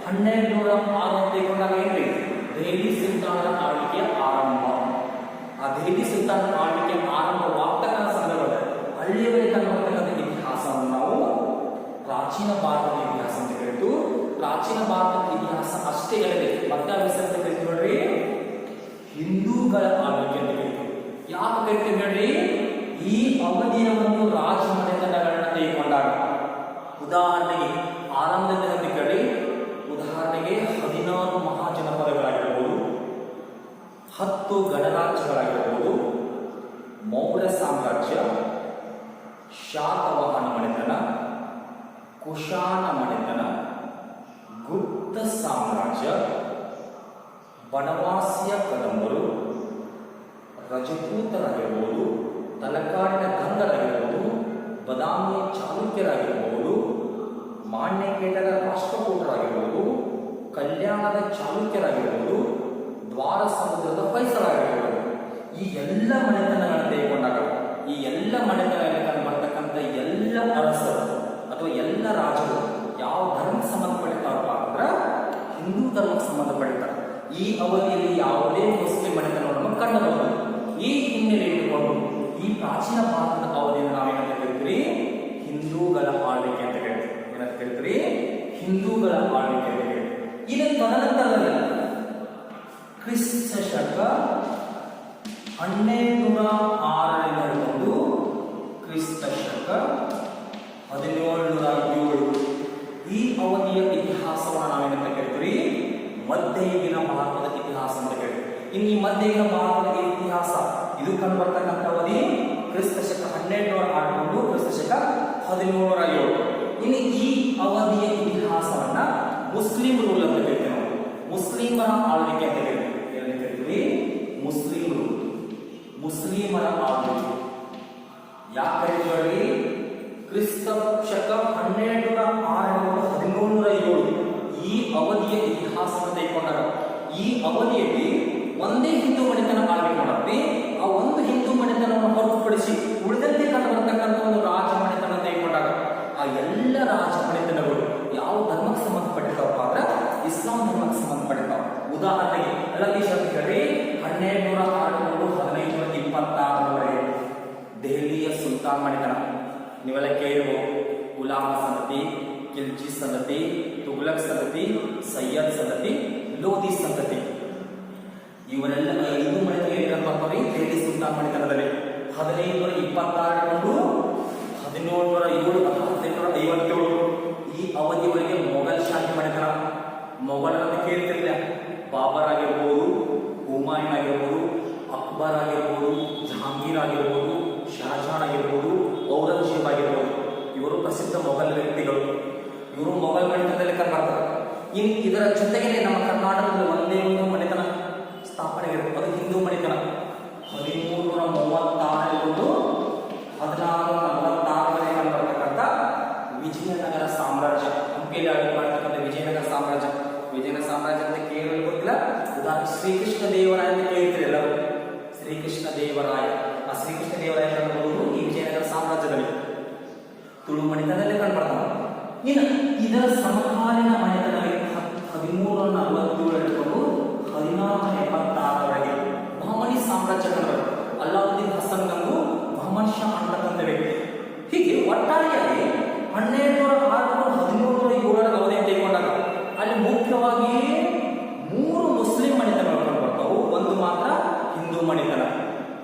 1206 ಅಂತ ತೆಗೆದುಕೊಂಡಾಗ ಏನ್ರಿ? ದೆಹಲಿ ಸುಲ್ತಾನರ ಆಳ್ವಿಕೆಯ ಆರಂಭ. ಆ ದೆಹಲಿ ಸುಲ್ತಾನರ ಆಳ್ವಿಕೆ ಆರಂಭವಾಗ್ತಕ್ಕಂಥ ಸಂದರ್ಭದಲ್ಲಿ ಅಲ್ಲಿಯವರೆಗೆ ಕಂಡುಬರ್ತಕ್ಕಂಥ ಇತಿಹಾಸವನ್ನು ನಾವು ಪ್ರಾಚೀನ ಭಾರತದ ಇತಿಹಾಸ ಅಂತ ಕರಿತು. ಪ್ರಾಚೀನ ಭಾರತದ ಇತಿಹಾಸ ಅಷ್ಟೇ ಅಲ್ಲದೆ ಮತ್ತೆ ವಿಸ್ತರಿಸಿ ಕರಿತೀವಿ ನೋಡ್ರಿ, ಹಿಂದೂಗಳ ಆಳ್ವಿಕೆ ಅಂತ ಕರಿತೀವಿ. ಯಾಕೆ ಕರಿತೀವಿ ನೋಡ್ರಿ? ಈ ಅವಧಿಯ ಒಂದು ರಾಜಮನೆತನಗಳನ್ನ ತೆಗೆದುಕೊಂಡಾಗ ಉದಾಹರಣೆಗೆ ಆರಂಭದಲ್ಲಿ ಕೇಳಿ, ಉದಾಹರಣೆಗೆ 16 ಮಹಾಜನಪದಗಳಾಗಿರಬಹುದು, 10 ಗಣರಾಜ್ಯಗಳಾಗಿರಬಹುದು, ಮೌರ್ಯ ಸಾಮ್ರಾಜ್ಯ, ಶಾತವಾಹನ ಮನೆತನ, ಕುಶಾನ ಮನೆತನ, ಗುಪ್ತ ಸಾಮ್ರಾಜ್ಯ, ಬನವಾಸಿಯ ಕದಂಬರು, ರಜಪೂತರಾಗಿರಬಹುದು, ತಲಕಾಡಿನ ಗಂಗರಾಗಿರಬಹುದು, ಬದಾಮಿಯ ಚಾಲುಕ್ಯರಾಗಿರಬಹುದು, ಮಾನ್ಯಕೇಟರ ರಾಷ್ಟ್ರಕೂಟರಾಗಿರಬಹುದು, ಕಲ್ಯಾಣದ ಚಾಲುಕ್ಯರಾಗಿರ್ಬೋದು, ದ್ವಾರ ಸಮುದ್ರದ ಹೊಯ್ಸಳರಾಗಿರ್ಬೋದು, ಈ ಎಲ್ಲ ಮನೆತನಗಳನ್ನು ತೆಗೆದುಕೊಂಡಾಗ ಈ ಎಲ್ಲ ಮನೆತನಗಳಲ್ಲಿ ಬರ್ತಕ್ಕಂಥ ಎಲ್ಲ ಅರಸರು ಅಥವಾ ಎಲ್ಲ ರಾಜರು ಯಾವ ಧರ್ಮಕ್ಕೆ ಸಂಬಂಧಪಟ್ಟಿರ್ತಾರಪ್ಪ ಅಂದ್ರೆ ಹಿಂದೂ ಧರ್ಮಕ್ಕೆ ಸಂಬಂಧಪಟ್ಟಿರ್ತಾರೆ. ಈ ಅವಧಿಯಲ್ಲಿ ಯಾವುದೇ ಮುಸ್ಲಿಂ ಮನೆತನವನ್ನು ಕಂಡುಬರುವುದು. ಈ ಹಿನ್ನೆಲೆ ಇಟ್ಟುಕೊಂಡು ಈ ಪ್ರಾಚೀನ ಭಾರತದ ಅವಧಿಯನ್ನು ನಾವೇನಂತ ಕರಿತೀವಿ? ಹಿಂದೂಗಳ ಆಳ್ವಿಕೆ ಅಂತ ಹೇಳ್ತೀವಿ. ಏನಂತ ಕರಿತೀವಿ? ಹಿಂದೂಗಳ ಆಳ್ವಿಕೆ ಅಂತ ಹೇಳ್ತೀವಿ. ಇನ್ನು ತದನಂತರದಲ್ಲಿ ಕ್ರಿಸ್ತ ಶಕ 1206ರಿಂದ ಹಿಡಿದು ಕ್ರಿಸ್ತ ಶಕ 1707 ಈ ಅವಧಿಯ ಇತಿಹಾಸವನ್ನು ನಾವೇನಂತ ಕರಿತೀವಿ? ಮಧ್ಯಯುಗಿನ ಭಾರತದ ಇತಿಹಾಸ ಅಂತ ಹೇಳ್ತೀವಿ. ಇನ್ನು ಈ ಮಧ್ಯಯುಗಿನ ಭಾರತದ ಇತಿಹಾಸ ಇದು ಕಂಡು ಬರ್ತಕ್ಕಂಥ ಅವಧಿ ಕ್ರಿಸ್ತ ಶಕ 1206 ಕ್ರಿಸ್ತ ಶಕ 1707. ಇನ್ನು ಈ ಅವಧಿಯ ಇತಿಹಾಸವನ್ನ ಮುಸ್ಲಿಂ ರೂಲ್ ಅಂತ ಕರಿತೀವಿ ನಾವು. ಮುಸ್ಲಿಮರ ಆಳ್ವಿಕೆ ಅಂತ ಕರಿತೀವಿ. ಏನಂತ ಕರಿತೀವಿ? ಮುಸ್ಲಿಂ ರೂಲ್, ಮುಸ್ಲಿಮರ ಆಳ್ವಿಕೆ. ಯಾಕೆ ಕರಿತೀವಿ? ಕ್ರಿಸ್ತ ಶಕ 1206 1707 ಈ ಅವಧಿಯ ಇತಿಹಾಸವನ್ನು ತೆಗೆದುಕೊಂಡಾಗ ಈ ಅವಧಿಯಲ್ಲಿ ಒಂದೇ ಹಿಂದೂ ಮನೆತನ ಆಳ್ವಿಕೆ ಮಾಡುತ್ತೆ. ಆ ಒಂದು ಹಿಂದೂ ಮನೆತನವನ್ನು ಹೊರತುಪಡಿಸಿ ಉಳಿದಂತೆ ಕಂಡು ಬರತಕ್ಕಂಥ ಒಂದು ರಾಜ ಮನೆತನ ತೆಗೆದುಕೊಂಡಾಗ ಆ ಎಲ್ಲ ರಾಜ ಮನೆತನಗಳು ಯಾವ ಧರ್ಮಕ್ಕೆ ಸಂಬಂಧಪಟ್ಟಿರ್ತಾವಪ್ಪ ಅಂದ್ರೆ ಇಸ್ಲಾಂ ಧರ್ಮಕ್ಕೆ ಸಂಬಂಧಪಟ್ಟಿರ್ತಾವ. ಉದಾಹರಣೆಗೆ ಅಲ್ಲದೀಶ್ ಅಂತ ಹೇಳಿ 1206 1526 ದೆಹಲಿಯ ಸುಲ್ತಾನ್ ಮನೆತನ ನೀವೆಲ್ಲ ಕೇಳಿರ್ಬೋದು. ಗುಲಾಮ ಸಂತತಿ, ಖಿಲ್ಜಿ ಸಂತತಿ, ತುಘಲಕ್ ಸಂತತಿ, ಸಯ್ಯದ್ ಸಂತತಿ, ಲೋಧಿ ಸಂತತಿ, ಇವರೆಲ್ಲ 5 ಮನೆತನ ಬರ್ತಾರೆ ದೆಹಲಿ ಸುಲ್ತಾನ್ ಮನೆತನದಲ್ಲಿ. 1526 1707 1857 ಈ ಅವಧಿಯವರೆಗೆ ಮೊಘಲ್ ಶಾಹಿ ಮನೆತನ. ಮೊಘಲರನ್ನು ಕೇಳ್ತಿರ್ಲಿಲ್ಲ. ಬಾಬರ್ ಆಗಿರ್ಬೋದು, ಹುಮಾಯೂನ್ ಆಗಿರ್ಬೋದು, ಅಕ್ಬರ್ ಆಗಿರ್ಬೋದು, ಜಹಾಂಗೀರ್ ಆಗಿರ್ಬೋದು, ಶಹಜಹಾನ್ ಆಗಿರ್ಬೋದು, ಔರಂಗಜೇಬ್ ಆಗಿರ್ಬೋದು, ಇವರು ಪ್ರಸಿದ್ಧ ಮೊಘಲ್ ವ್ಯಕ್ತಿಗಳು. ಇವರು ಮೊಘಲ್ ಮನೆತನದಲ್ಲಿ ಬರ್ತಾರೆ. ಇನ್ನು ಇದರ ಜೊತೆಗೆ ನಮ್ಮ ಕರ್ನಾಟಕದಲ್ಲಿ ಒಂದೇ ಒಂದು ಮನೆತನ ಸ್ಥಾಪನೆ ಆಗಿರುತ್ತೆ, ಅದು ಹಿಂದೂ ಮನೆತನ. 1336 1646 ಬರ್ತಕ್ಕಂಥ ವಿಜಯನಗರ ಸಾಮ್ರಾಜ್ಯ. ಹಂಪಿಯಲ್ಲಿ ಆಳ್ವಿಕೆ ಮಾಡತಕ್ಕಂಥ ವಿಜಯನಗರ ಸಾಮ್ರಾಜ್ಯ. ವಿಜಯನಗರ ಸಾಮ್ರಾಜ್ಯ ಅಂತ ಕೇಳಲು ಗೊತ್ತಿಲ್ಲ. ಉದಾಹರಣೆ ಶ್ರೀಕೃಷ್ಣ ದೇವರಾಯ ಅಂತ ಕೇಳ್ತೀರಿ ಎಲ್ಲರೂ. ಶ್ರೀಕೃಷ್ಣ ದೇವರಾಯ, ಆ ಶ್ರೀಕೃಷ್ಣ ದೇವರಾಯ ಕಂಡುಬರುವುದು ಈ ವಿಜಯನಗರ ಸಾಮ್ರಾಜ್ಯದಲ್ಲಿ, ತುಳು ಮನೆತನದಲ್ಲಿ ಕಂಡುಬರ್ತಾನೆ. ಇನ್ನು ಇದರ ಸಮಕಾಲೀನ ಮನೆತನದಲ್ಲಿ 1347 ಹಿಡಿದುಕೊಂಡು 1476 ಬಹಮನಿ ಸಾಮ್ರಾಜ್ಯ ಕಂಡುಬರುತ್ತೆ. ಅಲ್ಲಾವುದ್ದೀನ್ ಹಸನ್ ಗಂಗು ಮಹಮ್ಮದ್ ಶಾ ಅಂತಕ್ಕಂಥ ವ್ಯಕ್ತಿ. ಹೀಗೆ ಒಟ್ಟಾರೆಯಾಗಿ 1206 1707 ಅವಧಿ ತೆಗೆದುಕೊಂಡಾಗ ಅಲ್ಲಿ ಮುಖ್ಯವಾಗಿ 3 ಮುಸ್ಲಿಂ ಮನೆತನಗಳು ಕಂಡುಬರ್ತಾವು, ಒಂದು ಮಾತ್ರ ಹಿಂದೂ ಮನೆತನ.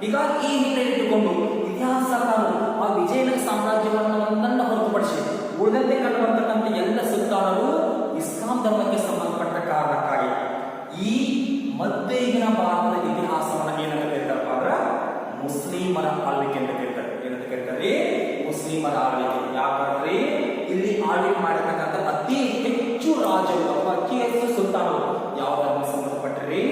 ಹೀಗಾಗಿ ಈ ಹಿನ್ನೆಲೆ ಇಟ್ಟುಕೊಂಡು ಇತಿಹಾಸಕಾರರು ಆ ವಿಜಯನಗರ ಸಾಮ್ರಾಜ್ಯವನ್ನು ಹೊರತುಪಡಿಸಿ ಉಳಿದಂತೆ ಕಂಡುಬರ್ತಕ್ಕಂಥ ಎಲ್ಲ ಸುಲ್ತಾನರು ಇಸ್ಲಾಂ ಧರ್ಮಕ್ಕೆ ಸಂಬಂಧಪಟ್ಟ ಕಾರಣಕ್ಕಾಗಿ ಈ ಮಧ್ಯಯುಗಿನ ಭಾರತದ ಇತಿಹಾಸವನ್ನು ಏನಂತ ಕರೀತಾರಪ್ಪ ಅಂದ್ರೆ ಮುಸ್ಲಿಮರ ಆಳ್ವಿಕೆ ಅಂತ ಕರೀತಾರೆ. ಏನಂತ ಕರೀತಾರೆ? ಮುಸ್ಲಿಮರ ಆಳ್ವಿಕೆ. ಯಾಕಂದ್ರೆ ಇಲ್ಲಿ ಆಳ್ವಿಕೆ ಮಾಡಿರ್ತಕ್ಕಂಥ ಅತಿ ಹೆಚ್ಚು ರಾಜರು ಅಥವಾ ಅತಿ ಹೆಚ್ಚು ಸುಲ್ತಾನರು ಯಾವ ಧರ್ಮಕ್ಕೆ ಸಂಬಂಧಪಟ್ಟರೆ?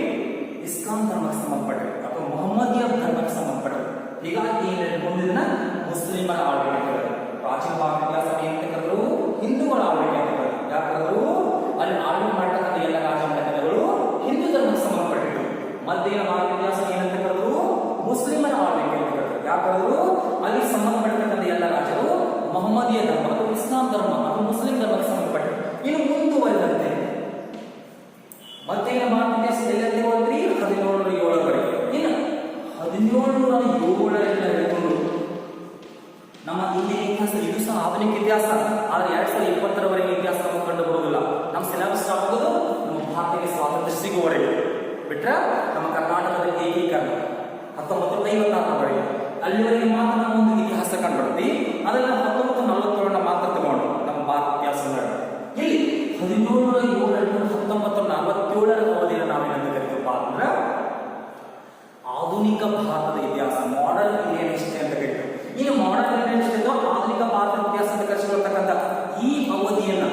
ಇಸ್ಲಾಂ ಧರ್ಮಕ್ಕೆ ಸಂಬಂಧಪಟ್ಟರೆ ಅಥವಾ ಮೊಹಮ್ಮದಿಯ ಧರ್ಮಕ್ಕೆ ಸಂಬಂಧಪಟ್ಟರೆ. ಹೀಗಾಗಿ ಏನಿಟ್ಕೊಂಡಿದ್ದನ್ನ ಮುಸ್ಲಿಮರ ಆಳ್ವಿಕೆ ಅಂತ ಕರೀತಾರೆ. ಪ್ರಾಚೀನ ಭಾರತ ಇತಿಹಾಸ ಏನಂತ ಕರೆದ್ರು? ಹಿಂದೂಗಳ ಆಳ್ವಿಕೆ ಅಂತ ಕರೆದ್ರು. ಯಾಕಂದ್ರು ಅಲ್ಲಿ ಆಳ್ವಿಕೆ ಮಾಡತಕ್ಕಂಥ ಎಲ್ಲ ರಾಜ ಮನೆತನಗಳು ಹಿಂದೂ ಧರ್ಮಕ್ಕೆ ಸಂಬಂಧಪಟ್ಟಿದ್ದು. ಮಧ್ಯಯುಗೀನ ಭಾರತ ಇತಿಹಾಸ ಏನಂತ ಕರೆದ್ರು? ಮುಸ್ಲಿಮರ ಆಳ್ವಿಕೆ ಅಂತ ಕರೆದ್ರು. ಯಾಕಂದ್ರು ಅಲ್ಲಿ ಸಂಬಂಧಪಟ್ಟಂತ ಎಲ್ಲ ರಾಜರು ಮೊಹಮ್ಮದಿಯ ಧರ್ಮ ಅಥವಾ ಇಸ್ಲಾಂ ಧರ್ಮ ಅಥವಾ ಮುಸ್ಲಿಂ ಧರ್ಮಕ್ಕೆ ಸಂಬಂಧಪಟ್ಟರು. ಇನ್ನು ಮುಂದುವರೆದಂತೆ ಮಧ್ಯಯುಗೀನ ಭಾರತ ಇತಿಹಾಸದಲ್ಲಿ ಹೋದ್ರಿ 1707 ಇನ್ನು 1707 ಹಿಡಿದುಕೊಂಡು ನಮ್ಮ ಇಂದಿನ ಇತಿಹಾಸ ಇದು ಸಹ ಆಧುನಿಕ ಇತಿಹಾಸ. ಆದರೆ 2020 ಇತಿಹಾಸ ನಮಗೆ ಕಂಡು ಬರುವುದಿಲ್ಲ. ನಮ್ಮ ಸಿಲೆಬಸ್ ಸ್ಟಾರ್ಟ್ ಆಗೋದು ನಮ್ಮ ಭಾರತಕ್ಕೆ ಸ್ವಾತಂತ್ರ್ಯ ಸಿಗುವವರೆಗೆ ಬಿಟ್ರೆ ನಮ್ಮ ಕರ್ನಾಟಕದ ಏಕೀಕರಣ 1956 ಅಲ್ಲಿವರೆಗೆ ಮಾತ್ರ ನಮ್ಮ ಒಂದು ಇತಿಹಾಸ ಕಂಡುಬರ್ತೀವಿ. ಅದನ್ನ 1947 ಮಾತ್ರ ತಗೊಂಡು ನಮ್ಮ ಭಾರತ ಇತಿಹಾಸ ಇಲ್ಲಿ 1707 1947 ಅವಧಿಯನ್ನು ನಾವೇನಂತ ಕರಿತೀವಪ್ಪ ಅಂದ್ರೆ ಆಧುನಿಕ ಭಾರತದ ಇತಿಹಾಸ, ಮಾಡರ್ನ್ ಇಂಡಿಯನ್ ಹಿಸ್ಟರಿ ಅಂತ ಕರಿತೀವಿ. ಇನ್ನು ಮಾಡರ್ನ್ ಇಂಡಿಯನ್ ಹಿಸ್ಟರಿ ಆಧುನಿಕ ಭಾರತದ ಇತಿಹಾಸ ಅಂತ ಕರೆಸಿಕೊಳ್ತಕ್ಕಂಥ ಈ ಅವಧಿಯನ್ನ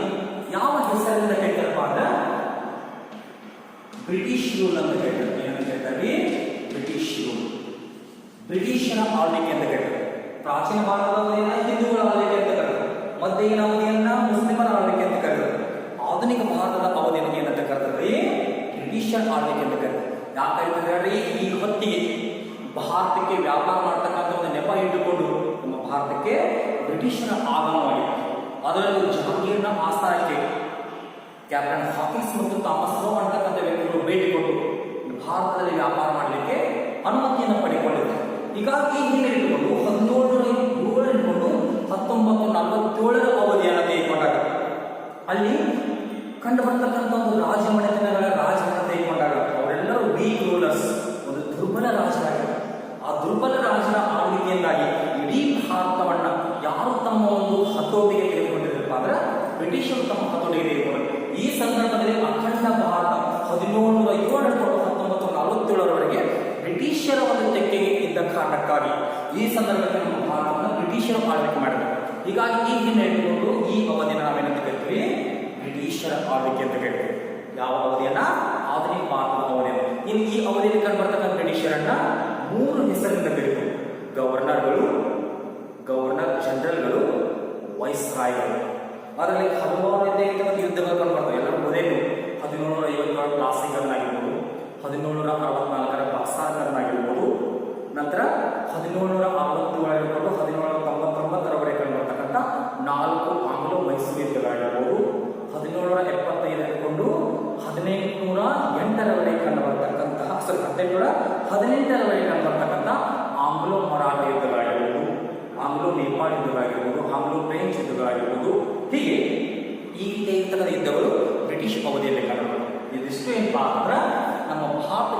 ಯಾವ ಹೆಸರಿನಿಂದ ಕರೀತಾರಪ್ಪ ಅಂದ್ರೆ ಬ್ರಿಟಿಷ್ ರೂಲ್ ಅಂತ ಕರೀತಾರೆ. ಏನಂತ ಕರೀತಾರೆ? ಬ್ರಿಟಿಷ್ ರೂಲ್, ಬ್ರಿಟಿಷರ ಆಳ್ವಿಕೆ ಅಂತ ಕರೀತಾರೆ. ಪ್ರಾಚೀನ ಭಾರತದ ಅವಧಿಯನ್ನ ಹಿಂದೂಗಳ ಆಳ್ವಿಕೆ ಅಂತ ಕರೀತಾರೆ. ಮಧ್ಯಯುಗೀನ ಅವಧಿಯನ್ನ ಮುಸ್ಲಿಮರ ಆಳ್ವಿಕೆ ಅಂತ ಕರೀತಾರೆ. ಆಧುನಿಕ ಭಾರತದ ಅವಧಿಯನ್ನು ಏನಂತ ಕರೀತಾರೆ? ಬ್ರಿಟಿಷರ್ ಆಳ್ವಿಕೆ ಅಂತ ಕರೀತಾರೆ. ಯಾಕಂದ್ರೆ ಈ ಹೊತ್ತಿಗೆ ಭಾರತಕ್ಕೆ ವ್ಯಾಪಾರ ಮಾಡ್ತಕ್ಕಂಥ ಒಂದು ನೆಪ ಇಟ್ಟುಕೊಂಡು ನಮ್ಮ ಭಾರತಕ್ಕೆ ಬ್ರಿಟಿಷರ ಆಗಮನವಾಗಿದೆ. ಅದರಲ್ಲೂ ಜಹಾಂಗೀರ್ನ ಆಸ್ಥಾನಕ್ಕೆ ಕ್ಯಾಪ್ಟನ್ ಹಾಕಿನ್ಸ್ ಮತ್ತು ಥಾಮಸ್ ಲೋ ಅಂತಕ್ಕಂಥ ವ್ಯಕ್ತಿಗಳು ಭೇಟಿ ಕೊಟ್ಟು ಭಾರತದಲ್ಲಿ ವ್ಯಾಪಾರ ಮಾಡಲಿಕ್ಕೆ ಅನುಮತಿಯನ್ನು ಪಡೆದುಕೊಂಡಿದ್ದಾರೆ. ಹೀಗಾಗಿ ಈ ಹಿನ್ನೆಲೆ ಇಟ್ಟುಕೊಂಡು 1707 ಹಿಡ್ಕೊಂಡು 1947 ಅವಧಿಯನ್ನು ತೆಗೆದುಕೊಂಡಾಗ ಅಲ್ಲಿ ಕಂಡು ಬರ್ತಕ್ಕಂಥ ಒಂದು ರಾಜಮನೆತನಗಳ ರಾಜರನ್ನು ತೆಗೆದುಕೊಂಡಾಗ ಅವರೆಲ್ಲರೂ ವೀಕ್ ರೂಲರ್ಸ್, ಒಂದು ದುರ್ಬಲ ರಾಜರಾಗಿದ್ದಾರೆ. ಆ ದುರ್ಬಲ ರಾಜರ ಆಳ್ವಿಕೆಯಿಂದಾಗಿ ಇಡೀ ಭಾರತವನ್ನ ಯಾರು ತಮ್ಮ ಒಂದು ಹತೋಟಿಗೆ ತೆಗೆದುಕೊಂಡಿರಪ್ಪ ಅಂದ್ರೆ ಬ್ರಿಟಿಷರು ತಮ್ಮ ಹತೋಟಿಗೆ ತೆಗೆದುಕೊಂಡರು. ಈ ಸಂದರ್ಭದಲ್ಲಿ ಅಖಂಡ ಭಾರತ 1707 1947 ಬ್ರಿಟಿಷರ ಒಂದು ತೆಕ್ಕೆಗೆ ಇದ್ದ ಕಾರಣಕ್ಕಾಗಿ ಈ ಸಂದರ್ಭದಲ್ಲಿ ನಮ್ಮ ಭಾರತವನ್ನು ಬ್ರಿಟಿಷರು ಆಳ್ವಿಕೆ ಮಾಡಿದರು. ಹೀಗಾಗಿ ಈ ಹಿನ್ನೆಲೆ ಇಟ್ಟುಕೊಂಡು ಈ ಅವಧಿಯನ್ನು ನಾವೇನಂತ ಕರಿತೀವಿ? ಬ್ರಿಟಿಷರ ಆಳ್ವಿಕೆ ಅಂತ ಕರಿತೀವಿ. ಯಾವ ಅವಧಿಯನ್ನ? ಆಧುನಿಕ ಭಾರತದ ಅವಧಿಯನ್ನು. ಇನ್ನು ಈ ಅವಧಿಯಲ್ಲಿ ಕಂಡುಬರ್ತಕ್ಕಂಥ ಬ್ರಿಟಿಷರನ್ನ 3 ಹೆಸರಿನಿಂದ ಕರೀತೀವಿ: ಗವರ್ನರ್ಗಳು, ಗವರ್ನರ್ ಜನರಲ್ಗಳು, ವೈಸ್ರಾಯ್ಗಳು. ಅದರಲ್ಲಿ ಹಲವಾರು ರೀತಿಯಾಗಿ ಯುದ್ಧಗಳು ಕಂಡುಬರ್ತವೆ. ಎಲ್ಲರೂ ಮೊದಲು 1757 ಪ್ಲಾಸಿಗರ್ನಾಗಿರ್ಬೋದು, 1764 ಬಕ್ಸಾರ್ಗರ್ನಾಗಿರ್ಬೋದು, ನಂತರ 1767 ಹಿಡ್ಕೊಂಡು 1799 ಕಂಡುಬರ್ತಕ್ಕಂಥ 4 ಆಂಗ್ಲೋ ಮೈಸೂರು ಯುದ್ಧಗಳಾಗಿರ್ಬೋದು, 1775 ಹಿಡ್ಕೊಂಡು 1808 ಕಂಡುಬರ್ತಕ್ಕಂತಹ 1818 ಕಂಡುಬರ್ತಕ್ಕಂಥ ಆಂಗ್ಲೋ ಮರಾಠ ಯುದ್ಧಗಳಾಗಿರ್ಬೋದು, ಆಂಗ್ಲೋ ನೇಪಾಳ ಯುದ್ಧಗಳಾಗಿರ್ಬೋದು, ಆಂಗ್ಲೋ ಫ್ರೆಂಚ್ ಯುದ್ಧಗಳಾಗಿರ್ಬೋದು. ಹೀಗೆ ಈ ರೀತಿಯ ಯುದ್ಧಗಳು ಬ್ರಿಟಿಷ್ ಅವಧಿಯಲ್ಲಿ ಕಂಡುಬರ್ತವೆ. ಇದಿಷ್ಟು ಏನಪ್ಪಾ ಅಂದ್ರೆ ನಮ್ಮ ಭಾರತ